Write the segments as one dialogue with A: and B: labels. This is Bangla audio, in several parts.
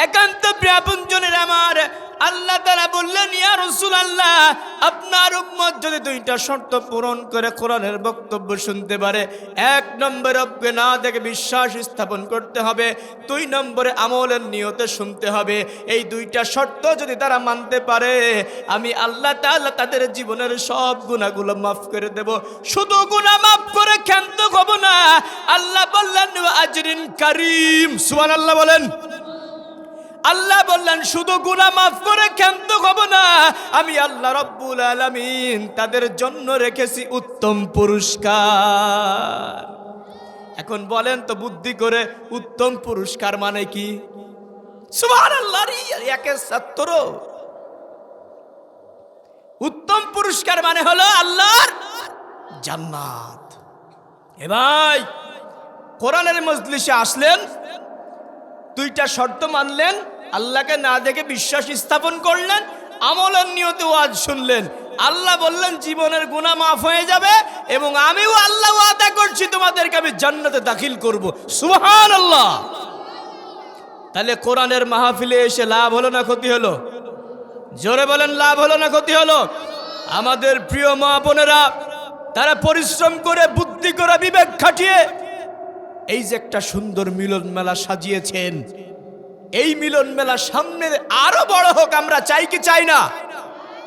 A: একান্ত প্রিয় আপনজনের আমার, আল্লাহ তাআলা বললেন, ইয়া রাসূলুল্লাহ, আপনার উম্মত যদি দুইটা শর্ত পূরণ করে কোরআনের বক্তব্য শুনতে পারে, এক নম্বরে রব্বে না দেখে বিশ্বাস স্থাপন করতে হবে, দুই নম্বরে আমলের নিয়তে শুনতে হবে। এই দুইটা শর্ত যদি তারা মানতে পারে, আমি আল্লাহ তাআলা তাদের জীবনের সব গুনাহগুলো মাফ করে দেব। শুধু গুনাহ মাফ করে ক্ষান্ত হব না, আল্লাহ বললেন আজরিন কারীম। সুবহানাল্লাহ বলেন। আল্লাহ বললেন শুধু গুনাহ মাফ করে ক্ষান্ত হব না, আমি আল্লাহ রব্বুল আলামিন তাদের জন্য রেখেছি উত্তম পুরস্কার। এখন বলেন তো বুদ্ধি করে, উত্তম পুরস্কার মানে কি? সুবহানাল্লাহ, একের ছাত্র। উত্তম পুরস্কার মানে হলো আল্লাহর জান্নাত। এ ভাই, কোরআনের মজলিসে আসলেন, দুইটা শর্ত মানলেন, আল্লাহকে না দেখে বিশ্বাস স্থাপন করলেন, আমলের নিয়তে ওয়াজ শুনলেন, আল্লাহ বললেন জীবনের গুনাহ মাফ হয়ে যাবে এবং আমিও আল্লাহ ওয়াদা করছি তোমাদেরকে আমি জান্নাতে দাখিল করব। সুবহানাল্লাহ। তাহলে কোরআনের মাহফিলে এসে লাভ হলো না ক্ষতি হলো? জোরে বলেন, লাভ হলো না ক্ষতি হলো? আমাদের প্রিয় মা বোনেরা, তারা পরিশ্রম করে, বুদ্ধি করে, বিবেক খাটিয়ে এই যে একটা সুন্দর মিলন মেলা সাজিয়েছেন, এই মিলন মেলা সামনে আরো বড় হোক আমরা চাই কি চাই না?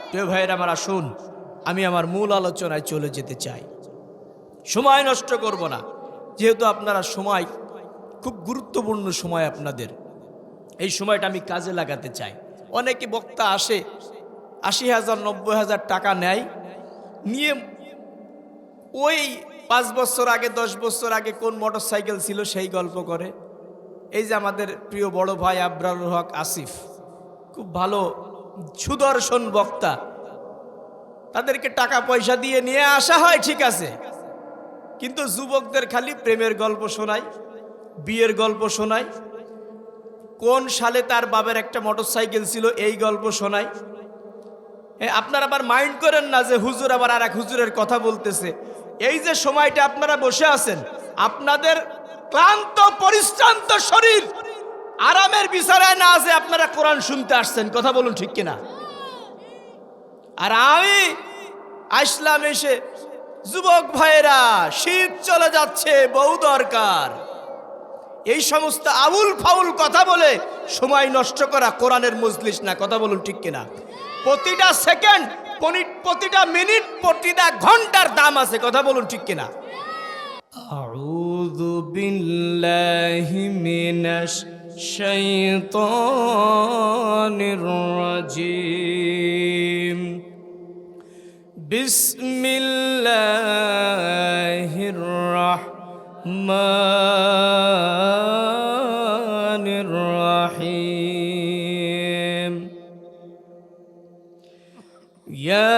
A: প্রিয় ভাইয়েরা আমার, আসুন আমি আমার মূল আলোচনায় চলে যেতে চাই। সময় নষ্ট করব না, যেহেতু আপনারা সময় খুব গুরুত্বপূর্ণ সময় আপনাদের, এই সময়টা আমি কাজে লাগাতে চাই। অনেকে বক্তা আসে, ৮০,০০০ ৯০,০০০ টাকা নেয়, নিয়ে ওই ৫ বছর আগে ১০ বছর আগে কোন মোটর সাইকেল ছিল সেই গল্প করে। এই যে আমাদের প্রিয় বড় ভাই আবরারুল হক আসিফ, খুব ভালো সুদর্শন বক্তা, তাদেরকে টাকা পয়সা দিয়ে নিয়ে আসা হয়, ঠিক আছে, কিন্তু যুবকদের খালি প্রেমের গল্প শোনায়, বিয়ের গল্প শোনায়, কোন সালে তার বাবার একটা মোটর সাইকেল ছিল এই গল্প শোনায়। আপনারা আবার মাইন্ড করেন না যে হুজুর আবার আর এক হুজুরের কথা বলতেছে। এই যে সময়টা আপনারা বসে আছেন, আপনাদের ক্লান্ত পরিশ্রান্ত শরীর আরামের বিছানায় না যে আপনারা কোরআন শুনতে আসছেন, কথা বলুন ঠিক কিনা? আর আমি আসলাম এসে, যুবক ভাইয়েরা শীত চলে যাচ্ছে, বউ দরকার, এই সমস্ত আউল ফাউল কথা বলে সময় নষ্ট করা কোরআনের মজলিস না, কথা বলুন ঠিক কিনা? প্রতিটা সেকেন্ড, প্রতিটা মিনিট, প্রতিটা ঘন্টার দাম আছে, কথা বলুন ঠিক কিনা? আউযু বিল্লাহি মিনাশ শাইতানির রাজিম। বিসমিল্লাহির রাহমানির রাহিম। ইয়া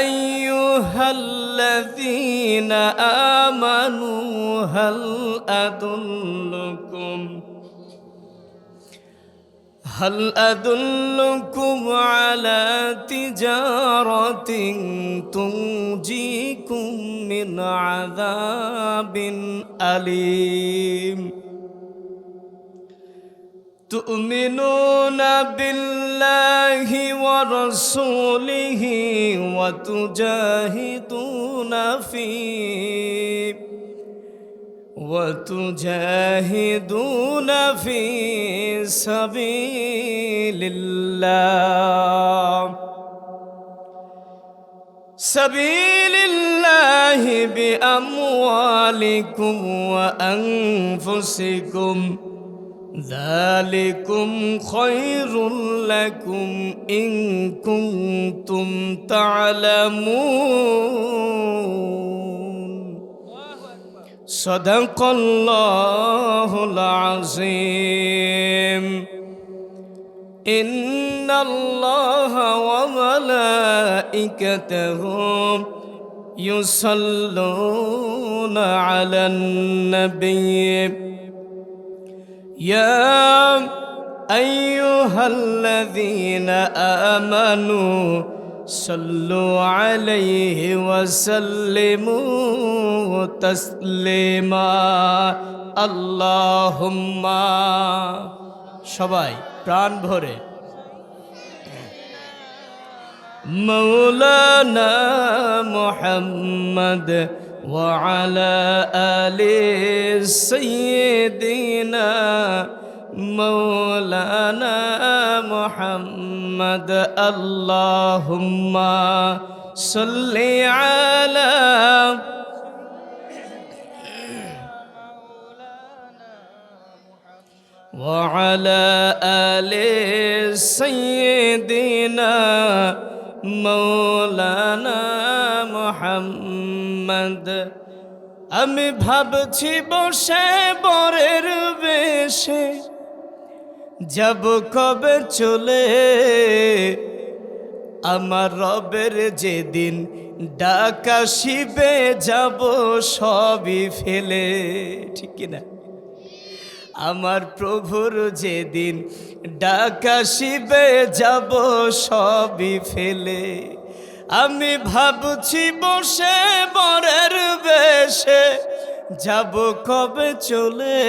A: আইয়ুহাল্লাযীনা আমানু হাল আদুল্লুকুম আলা তিজারাতিন তুনজিকুম মিন আযাবিন আলীম। তু'মিনুনা বিল্লাহি ওয়া রাসূলিহি ওয়া তুজাহিদুনা ফি সাবিলিল্লাহি বিআমওয়ালিকুম ওয়া আনফুসিকুম। যালিকুম খায়রুল লাকুম ইন কুনতুম তা'লামুন। সাদাকাল্লাহুল আযীম। ইন্নাল্লাহা ওয়া মালাইকাতাহু ইউসাল্লুনা আলান নাবিয়্যি। ইয়া আইয়ুহাল্লাযীনা আমানু সাল্লু আলাইহি ওয়া সাল্লিমু তাসলিমা। আল্লাহুম্মা সবাই প্রাণ ভরে মৌলানা মুহাম্মদ ওয়া আলা আলি সাইয়্যিদিনা মৌলানা মুহাম্মদ আল্লাহুম্মা সাল্লি আলা وعلى آل سيدنا مولانا محمد আমি ভাবছি বসে বরের বেশে যাব কবে চলে আমার রবের যেদিন ডাক আসিবে যাব সবই ফেলে ঠিক কিনা আমার প্রভুর যেদিন ডাক আসিবে যাব সবই ফেলে আমি ভাবছি বসে বরের বেশে যাব কবে চলে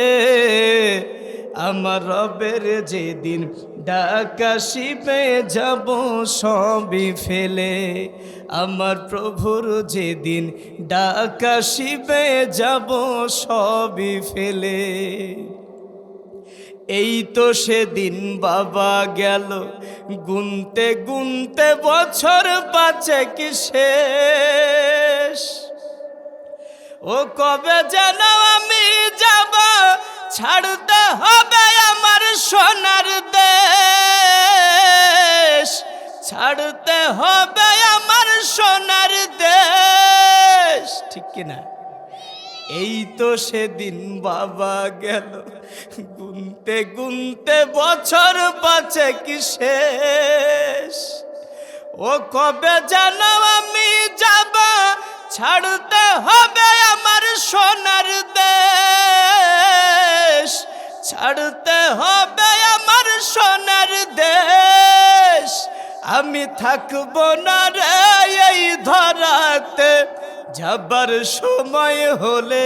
A: আমার রবের যেদিন ডাক আসিবে যাব সবই ফেলে আমার প্রভুর যেদিন ডাক আসিবে যাব সবই ফেলে এই তো সেদিন বাবা গেল গুনতে গুনতে বছর বাঁচে কি শেষ ও কবে যেন আমি যাব ছাড়তে হবে আমার সোনার দেশ ছাড়তে হবে আমার সোনার দেশ ঠিক কিনা এই তো সেদিন বাবা গেল গুনতে গুনতে বছর বাঁচে কি শেষ ও কবে যেন আমি যাব ছাড়তে হবে আমার সোনার দেশ ছাড়তে হবে আমার সোনার দেশ আমি থাকবো না রে এই ধরাতে যাবার সময় হলে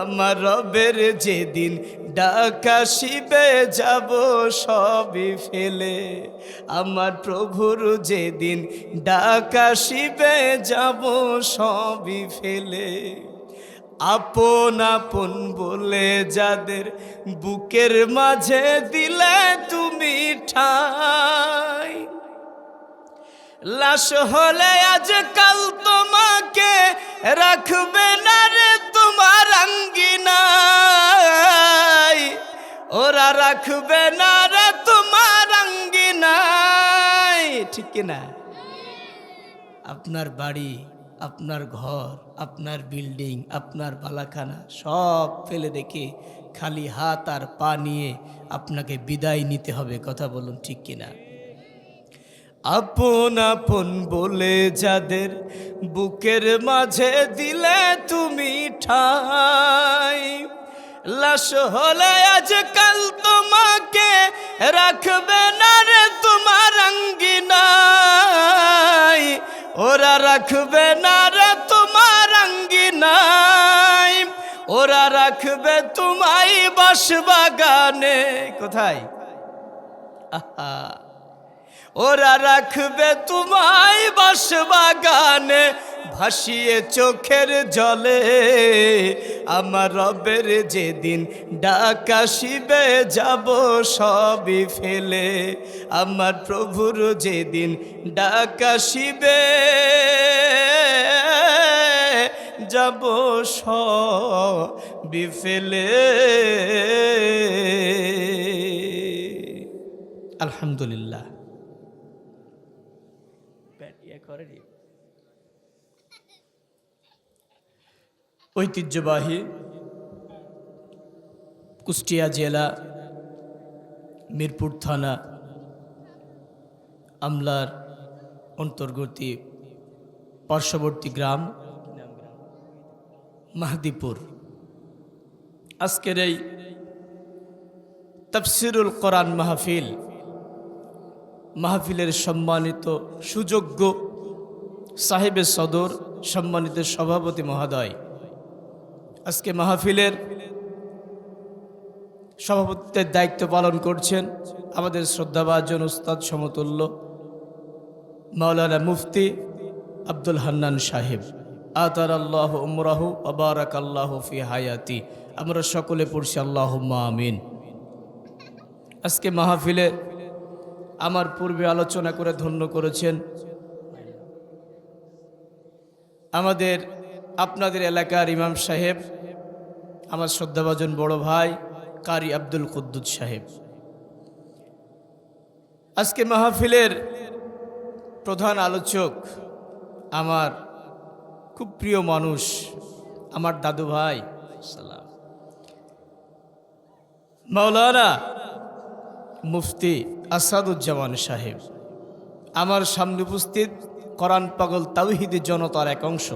A: আমার রবের যেদিন ডাক আসিবে যাব সবই ফেলে আমার প্রভুর যেদিন ডাক আসিবে যাব সবই ফেলে আপন আপন বলে যাদের বুকের মাঝে দিলে তুমি ঠাই লাশ হলে আজকাল তোমাকে রাখবে না রে তোমার আঙ্গিনায় ওরা রাখবে না রে তোমার আঙ্গিনায় ঠিক কিনা আপনার বাড়ি আপনার ঘর আপনার বিল্ডিং আপনার বালাখানা সব ফেলে রেখে খালি হাত আর পা নিয়ে আপনাকে বিদায় নিতে হবে কথা বলুন ঠিক কিনা আপন আপন বলে যাদের বুকের মাঝে দিলে তুমি ঠাই লাশ হলে আজকাল তোমাকে রাখবে না রে তোমার আঙ্গিনায় ওরা রাখবে না রে তোমার আঙ্গিনায় ওরা রাখবে তোমায় বাঁশবাগানে কোথায় আহা ওরা রাখবে তোমায় বাঁশবাগানে ভাসিয়ে চোখের জলে আমার রবের যেদিন ডাক আসিবে যাব সবই ফেলে আমার প্রভুর যেদিন ডাক আসিবে যাব সবই ফেলে আলহামদুলিল্লাহ ঐতিহ্যবাহী কুষ্টিয়া জেলা মিরপুর থানা আমলার অন্তর্গত পার্শ্ববর্তী গ্রাম মাহদীপুর আজকের এই তাফসিরুল কোরআন মাহফিলের সম্মানিত সুযোগ্য সাহেবে সদর সম্মানিত সভাপতি মহোদয় আজকে মাহফিলের সভাপতিত্বের দায়িত্ব পালন করছেন আমাদের শ্রদ্ধাভাজন উস্তাদ সমতুল্য মাওলানা মুফতি আব্দুল হান্নান সাহেব, আতার আল্লাহ উমরাহু আবারাক আল্লাহ ফি হায়াতি। আমরা সকলে পড়ছি আল্লাহুম্মা আমিন। আজকে মাহফিলে আমার পূর্বে আলোচনা করে ধন্য করেছেন আমাদের আপনাদের এলাকার ইমাম সাহেব, আমার শ্রদ্ধাভাজন বড় ভাই কারি আব্দুল কুদ্দুস সাহেব। আজকে মাহফিলের প্রধান আলোচক আমার খুব প্রিয় মানুষ, আমার দাদু ভাই মাওলানা মুফতি আসাদুজ্জামান সাহেব। আমার সামনে উপস্থিত কোরআন পাগল তাওহীদি জনতার এক অংশ,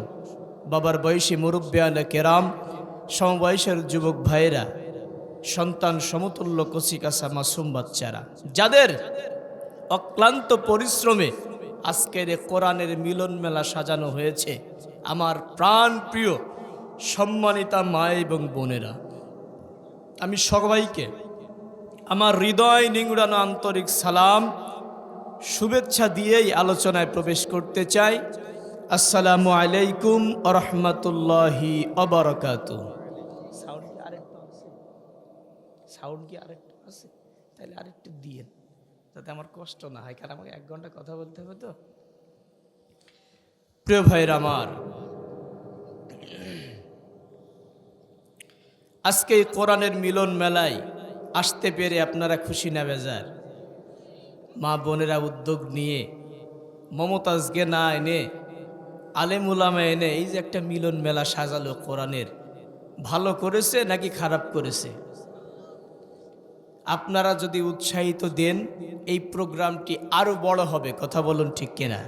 A: বাবার বয়সী মুরব্বিয়ানে কেরাম, সমবয়সের যুবক ভাইয়েরা, সন্তান সমতুল্য কচিকাঁচা মাসুম বাচ্চারা, যাদের অক্লান্ত পরিশ্রমে আজকের এই কোরআনের মিলন মেলা সাজানো হয়েছে। আমার প্রাণ প্রিয় সম্মানিতা মা এবং বোনেরা, আমি সবাইকে আমার হৃদয় নিংড়ানো আন্তরিক সালাম শুভেচ্ছা দিয়েই আলোচনায় প্রবেশ করতে চাই। আসসালামু আলাইকুম ওয়া রাহমাতুল্লাহি ওয়া বারাকাতুহু। সাউন্ড কি আরেকটু আছে? তাহলে আরেকটু দিয়েন যাতে আমার কষ্ট না হয়, কারণ আমাকে 1 ঘন্টা কথা বলতে হবে তো। প্রিয় ভাইরা আমার, আজকে কোরআনের মিলন মেলায় আসতে পেরে আপনারা খুশি না বেজার? মা বোনেরা উদ্যোগ নিয়ে মমতাজকে না এনে আলেম উলামা এনে এই যে একটা মিলন মেলা সাজালো কোরআনের, ভালো করেছে নাকি খারাপ করেছে? আপনারা যদি উৎসাহিত দেন এই প্রোগ্রামটি আরো বড় হবে, কথা বলুন ঠিক কিনা?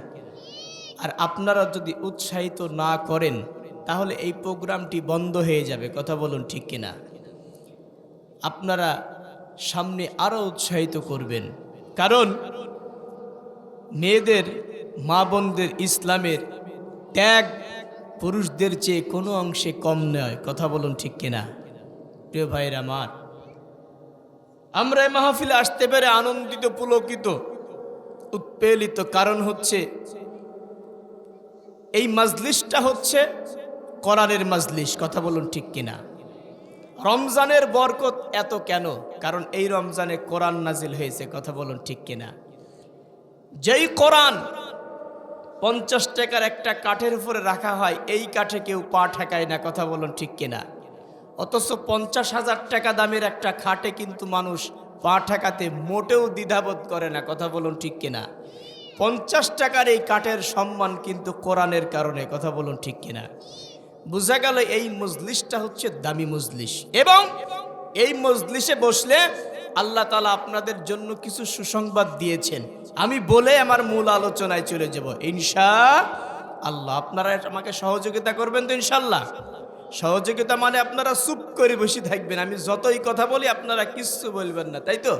A: আর আপনারা যদি উৎসাহিত না করেন তাহলে এই প্রোগ্রামটি বন্ধ হয়ে যাবে, কথা বলুন ঠিক কিনা? আপনারা সামনে আরো উৎসাহিত করবেন, কারণ মেয়েদের, মা বোনদের ইসলামের ত্যাগ পুরুষদের চেয়ে কোনো অংশে কম নয়, কথা বলুন ঠিক কিনা? প্রিয় ভাইরা আমার, আমরা এই মাহফিলে আসতে পেরে আনন্দিত, পুলকিত, উৎপেলিত। কারণ হচ্ছে এই মাজলিসটা হচ্ছে কোরআনের মাজলিস, কথা বলুন ঠিক কিনা? রমজানের বরকত এত কেন? কারণ এই রমজানে কোরআন নাজিল হয়েছে, কথা বলুন ঠিক কিনা? যেই কোরআন 50 টাকার একটা কাঠের উপরে রাখা হয়, এই কাঠে কেউ পা ঠেকায় না, কথা বলুন ঠিক কিনা? অথচ 50,000 টাকা দামের একটা খাটে কিন্তু মানুষ পা ঠেকাতে মোটেও দ্বিধাবোধ করে না, কথা বলুন ঠিক কিনা? 50 টাকার এই কাঠের সম্মান কিন্তু কোরআনের কারণে, কথা বলুন ঠিক কিনা? বোঝা গেল এই মজলিসটা হচ্ছে দামি মজলিস, এবং এই মজলিসে বসলে আল্লাহ তাআলা আপনাদের জন্য কিছু সুসংবাদ দিয়েছেন। আমি বলে আমার মূল আলোচনায় চলে যাব ইনশাআল্লাহ। আপনারা আমাকে সহযোগিতা করবেন তো ইনশাআল্লাহ? সহযোগিতা মানে আপনারা চুপ করে বসে থাকবেন, আমি যতই কথা বলি আপনারা কিচ্ছু বলবেন না, তাই তো?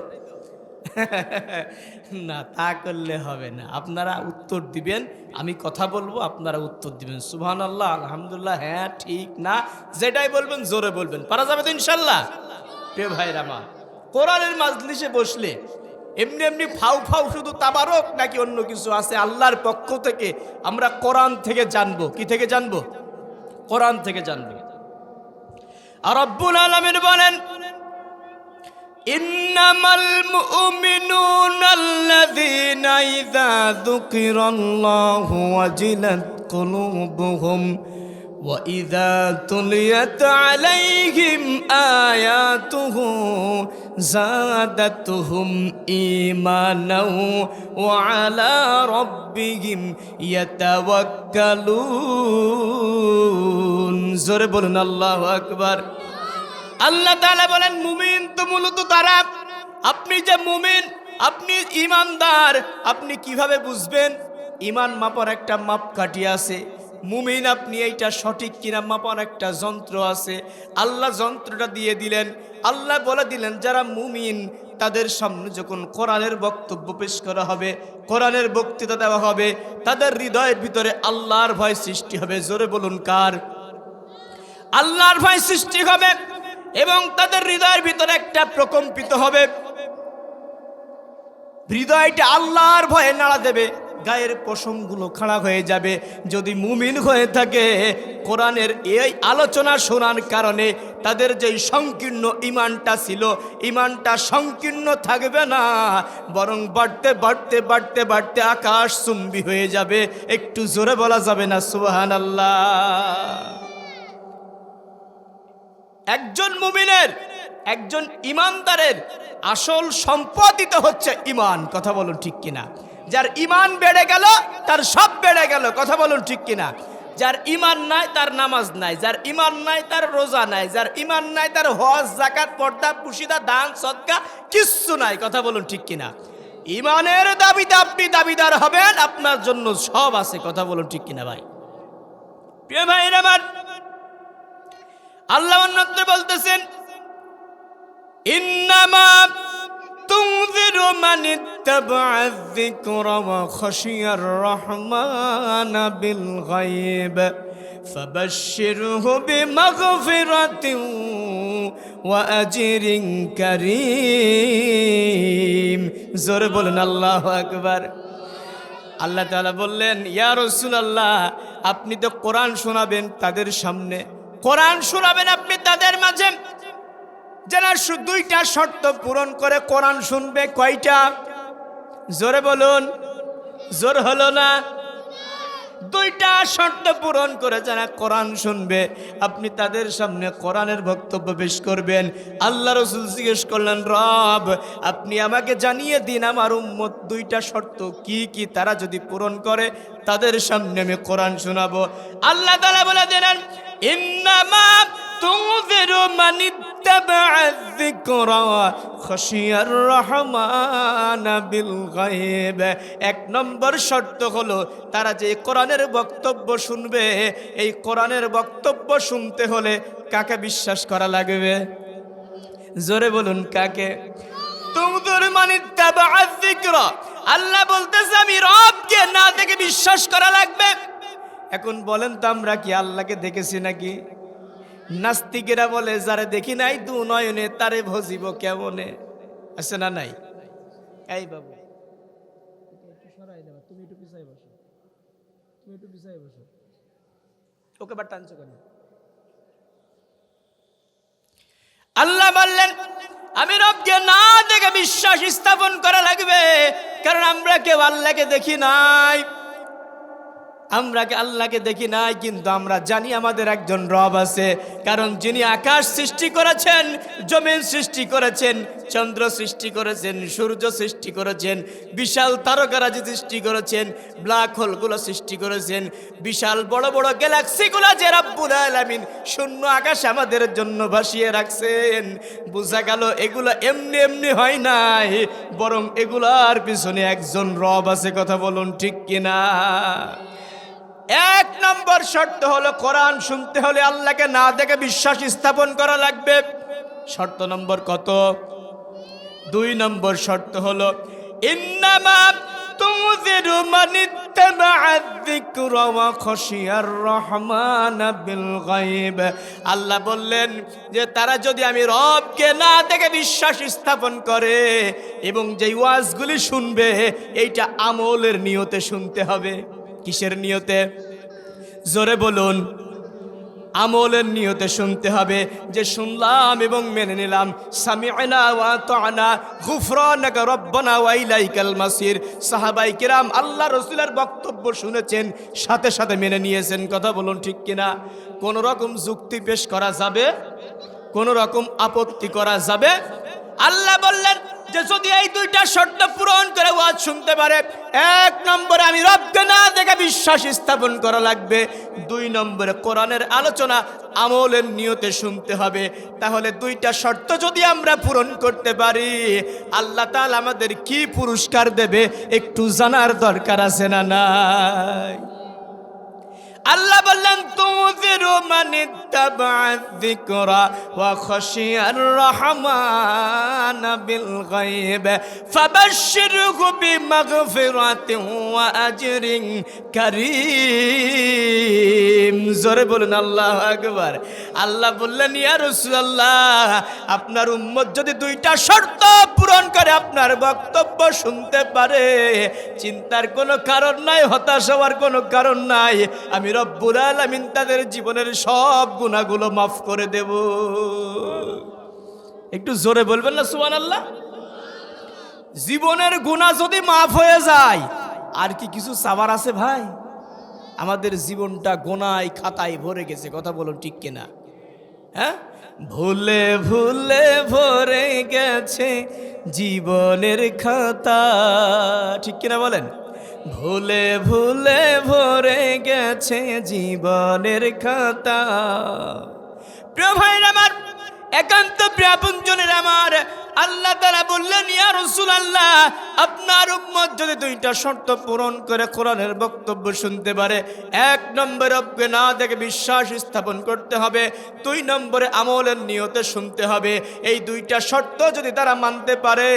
A: না, তা করলে হবে না। আপনারা উত্তর দিবেন, আমি কথা বলবো, আপনারা উত্তর দিবেন। সুবহানাল্লাহ, আলহামদুলিল্লাহ, হ্যাঁ, ঠিক, না, যেটাই বলবেন জোরে বলবেন। পারা যাবে তো ইনশাআল্লাহ? প্রিয় ভাইরা আমার, কোরআনের মাজলিসে বসলে এমনি এমনি ফাউ ফাউ শুধু তাবারক নাকি অন্য কিছু আছে? আল্লাহর পক্ষ থেকে আমরা কোরআন থেকে জানবো। কি থেকে জানবো? কোরআন থেকে জানবো। আর রব্বুল আলামিন বলেন, ইন্নামাল মুমিনুনা আল্লাযীনা ইযা যুকিরাল্লাহু ওয়াজিলাত কুলুবুহুম ওয়া ইযা তুলিয়াত আলাইহিম আয়াতুহু যাদাতুহুম ঈমানাও ওয়া আলা রাব্বিহিম ইয়াতাওয়াক্কালুন। জোরে বলুন আল্লাহু আকবার। আল্লাহ তাআলা বলেন, মুমিন তো মূলত তারা, আপনি যে মুমিন, আপনি ইমানদার, আপনি কিভাবে বুঝবেন? ইমান মাপার একটা মাপকাঠি আছে। মুমিন আপনি এইটা সঠিক কিনা মাপার একটা যন্ত্র আছে। আল্লাহ যন্ত্রটা দিয়ে দিলেন। আল্লাহ বলে দিলেন, যারা মুমিন তাদের সামনে যখন কোরআনের বক্তব্য পেশ করা হবে, কোরআনের বক্তৃতা দেওয়া হবে, তাদের হৃদয়ের ভিতরে আল্লাহর ভয় সৃষ্টি হবে। জোরে বলুন কার? আল্লাহর ভয় সৃষ্টি হবে। এবং তাদের হৃদয়ের ভিতরে একটা প্রকম্পিত হবে, হৃদয়টা আল্লাহর ভয়ে নাড়া দেবে, গায়ের পশমগুলো খাড়া হয়ে যাবে। যদি মুমিন হয়ে থাকে, কোরআনের এই আলোচনা শোনার কারণে তাদের যেই সংকীর্ণ ইমানটা ছিল, ইমানটা সংকীর্ণ থাকবে না, বরং বাড়তে বাড়তে বাড়তে বাড়তে আকাশ চুম্বি হয়ে যাবে। একটু জোরে বলা যাবে না সুবহানাল্লাহ? একজন মুমিনের, একজন ইমানদারের আসল সম্পদই তো হচ্ছে ইমান। কথা বলুন ঠিক কিনা? যার ইমান বেড়ে গেল তার সব বেড়ে গেল। কথা বলুন ঠিক কিনা? যার ইমান নাই তার নামাজ নাই, যার ইমান নাই তার রোজা নাই, যার ইমান নাই তার হজ যাকাত পর্দা পুশিদা দান সদকা কিচ্ছু নাই। কথা বলুন ঠিক কিনা? ইমানের দাবিতে আপনি দাবিদার হবেন, আপনার জন্য সব আছে। কথা বলুন ঠিক কিনা ভাই? প্রিয় ভাইরা আমার, আল্লাহ অন্যত্র বলতেছেন, ইন্নামা তুনযিরু মান ইত্তাবা'a যিকরা ওয়া খাশিয়ার রহমান বিল গায়ব ফাবাশশিরহু বিমাগফিরাতিন ওয়া আজরিন কারীম। জোরে বলুন আল্লাহু আকবার। আল্লাহ তাআলা বললেন, ইয়া রাসূলুল্লাহ, আপনি তো কোরআন শোনাবেন তাদের সামনে, কোরআন শোনাবেন আপনি তাদের মাঝে, যারা দুইটা শর্ত পূরণ করে কোরআন শুনবে। কয়টা? জোরে বলুন, জোর হলো না? দুইটা শর্ত পূরণ করে যারা কোরআন শুনবে, আপনি তাদের সামনে কোরআনের বক্তব্য পেশ করবেন। আল্লাহ রাসূল জিজ্ঞেস করলেন, রব আপনি আমাকে জানিয়ে দিন আমার উম্মত দুইটা শর্ত কি কি, তারা যদি পূরণ করে তাদের সামনে আমি কোরআন শোনাবো। আল্লাহ তাআলা বলে দিলেন, ইন্নামা তুনযিরু মান ইত্তাবা'a যিকরা ওয়া খাশিয়ার রহমান বিল গায়ব। এক নম্বর শর্ত হলো, তারা যে কোরআনের বক্তব্য শুনবে, এই কোরআনের বক্তব্য শুনতে হলে কাকে বিশ্বাস করা লাগবে? জোরে বলুন, কাকে? তুনযিরু মান ইত্তাবা'a যিকরা, আল্লাহ বলতেছে আমি রবকে না দেখে বিশ্বাস করা লাগবে। এখন বলেন তো, আমরা কি আল্লাহকে দেখেছি নাকি? নাস্তিকেরা বলে, যারে দেখি নাই দু নয়নে তারে ভজিব কেমনে। আছে না নাই? এই বাবু একটু সরাই দেবা, তুমি একটু পিছাই বসো, তুমি একটু পিছাই বসো। ওকে বা টানছো কেন? আল্লাহ বললেন আমি রবকে না দেখে বিশ্বাস স্থাপন করা লাগবে, কারণ আমরা কেউ আল্লাহকে দেখি নাই। আমরা আল্লাহকে দেখি নাই, কিন্তু আমরা জানি আমাদের একজন রব আছে। কারণ যিনি আকাশ সৃষ্টি করেছেন, জমিন সৃষ্টি করেছেন, চন্দ্র সৃষ্টি করেছেন, সূর্য সৃষ্টি করেছেন, বিশাল তারকারাজি সৃষ্টি করেছেন, ব্ল্যাক হোলগুলো সৃষ্টি করেছেন, বিশাল বড় বড় গ্যালাক্সিগুলো যে রব্বুল আলামিন শূন্য আকাশ আমাদের জন্য ভাসিয়ে রাখছেন। বোঝা গেল এগুলো এমনি এমনি হয় নাই, বরং এগুলার পিছনে একজন রব আছে। কথা বলুন ঠিক কিনা? এক নম্বর শর্ত হলো, কোরআন শুনতে হলে আল্লাহকে না দেখে বিশ্বাস স্থাপন করা লাগবে। শর্ত নম্বর কত? 2 নম্বর শর্ত হলো, ইন্নামা তুনযিরু মান ইত্তাবা'a যিকরা ওয়া খাশিয়ার রহমান বিল গায়ব। আল্লাহ বললেন যে তারা যদি আমি রবকে না দেখে বিশ্বাস স্থাপন করে এবং যেই ওয়াজগুলি শুনবে, এইটা আমলের নিয়তে শুনতে হবে। কিসের নিয়তে? জোরে বলুন। আমলের নিয়তে শুনতে হবে, যে শুনলাম এবং মেনে নিলাম, সামি'না ওয়া আতা'না গুফরানাকা রব্বানা ওয়া ইলাইকাল মাসির। সাহাবায়ে কিরাম আল্লাহ রাসূলের বক্তব্য শুনেছেন, সাথে সাথে মেনে নিয়েছেন। কথা বলুন ঠিক কিনা? কোন রকম যুক্তি পেশ করা যাবে? কোন রকম আপত্তি করা যাবে? আল্লাহ বললেন যে যদি এই দুইটা শর্ত পূরণ করে ওয়াজ শুনতে পারে, 1 নম্বরে আমি রবকে না দেখে বিশ্বাস স্থাপন করা লাগবে, 2 নম্বরে কোরআনের আলোচনা আমলের নিয়তে শুনতে হবে। তাহলে দুইটা শর্ত যদি আমরা পূরণ করতে পারি, আল্লাহ তাআলা আমাদের কি পুরস্কার দেবে একটু জানার দরকার আছে না নাই? আল্লাহ বললেন তুনযিরু মান اتبع الذكر وخشي الرحمن بالغيب فبشره بمغفرة وأجر كريم জোরে বলুন আল্লাহু আকবার। আল্লাহ বললেন ইয়া রাসূলুল্লাহ, আপনার উম্মত যদি দুইটা শর্ত পূরণ করে আপনার বক্তব্য শুনতে পারে, চিন্তার কোনো কারণ নাই, হতাশ হওয়ার কোনো কারণ নাই। আমি রব্বুল আলামিন তাদের জীবনের সব গুনাহগুলো মাফ করে দেব। একটু জোরে বলবেন না সুবহানাল্লাহ। জীবনের গুনাহ যদি মাফ হয়ে যায় আর কি কিছু চাওয়ার আছে ভাই? আমাদের জীবনটা গোনায় খাতায় ভরে গেছে, কথা বলুন ঠিক কিনা? হ্যাঁ, ভুলে ভুলে ভরে গেছে জীবনের খাতা, ঠিক কিনা বলেন? ভুলে ভুলে ভরে গেছে জীবনের খাতা। প্রিয় ভাইরা আমার, একান্ত প্রিয় আপনজনের আমার, আল্লাহ তাআলা বললেন ইয়া রাসূলুল্লাহ, আপনার উম্মত যদি দুইটা শর্ত পূরণ করে কোরআনের বক্তব্য শুনতে পারে, এক নম্বরে রব্বে না দেখে বিশ্বাস স্থাপন করতে হবে, দুই নম্বরে আমলের নিয়তে শুনতে হবে। এই দুইটা শর্ত যদি তারা মানতে পারে,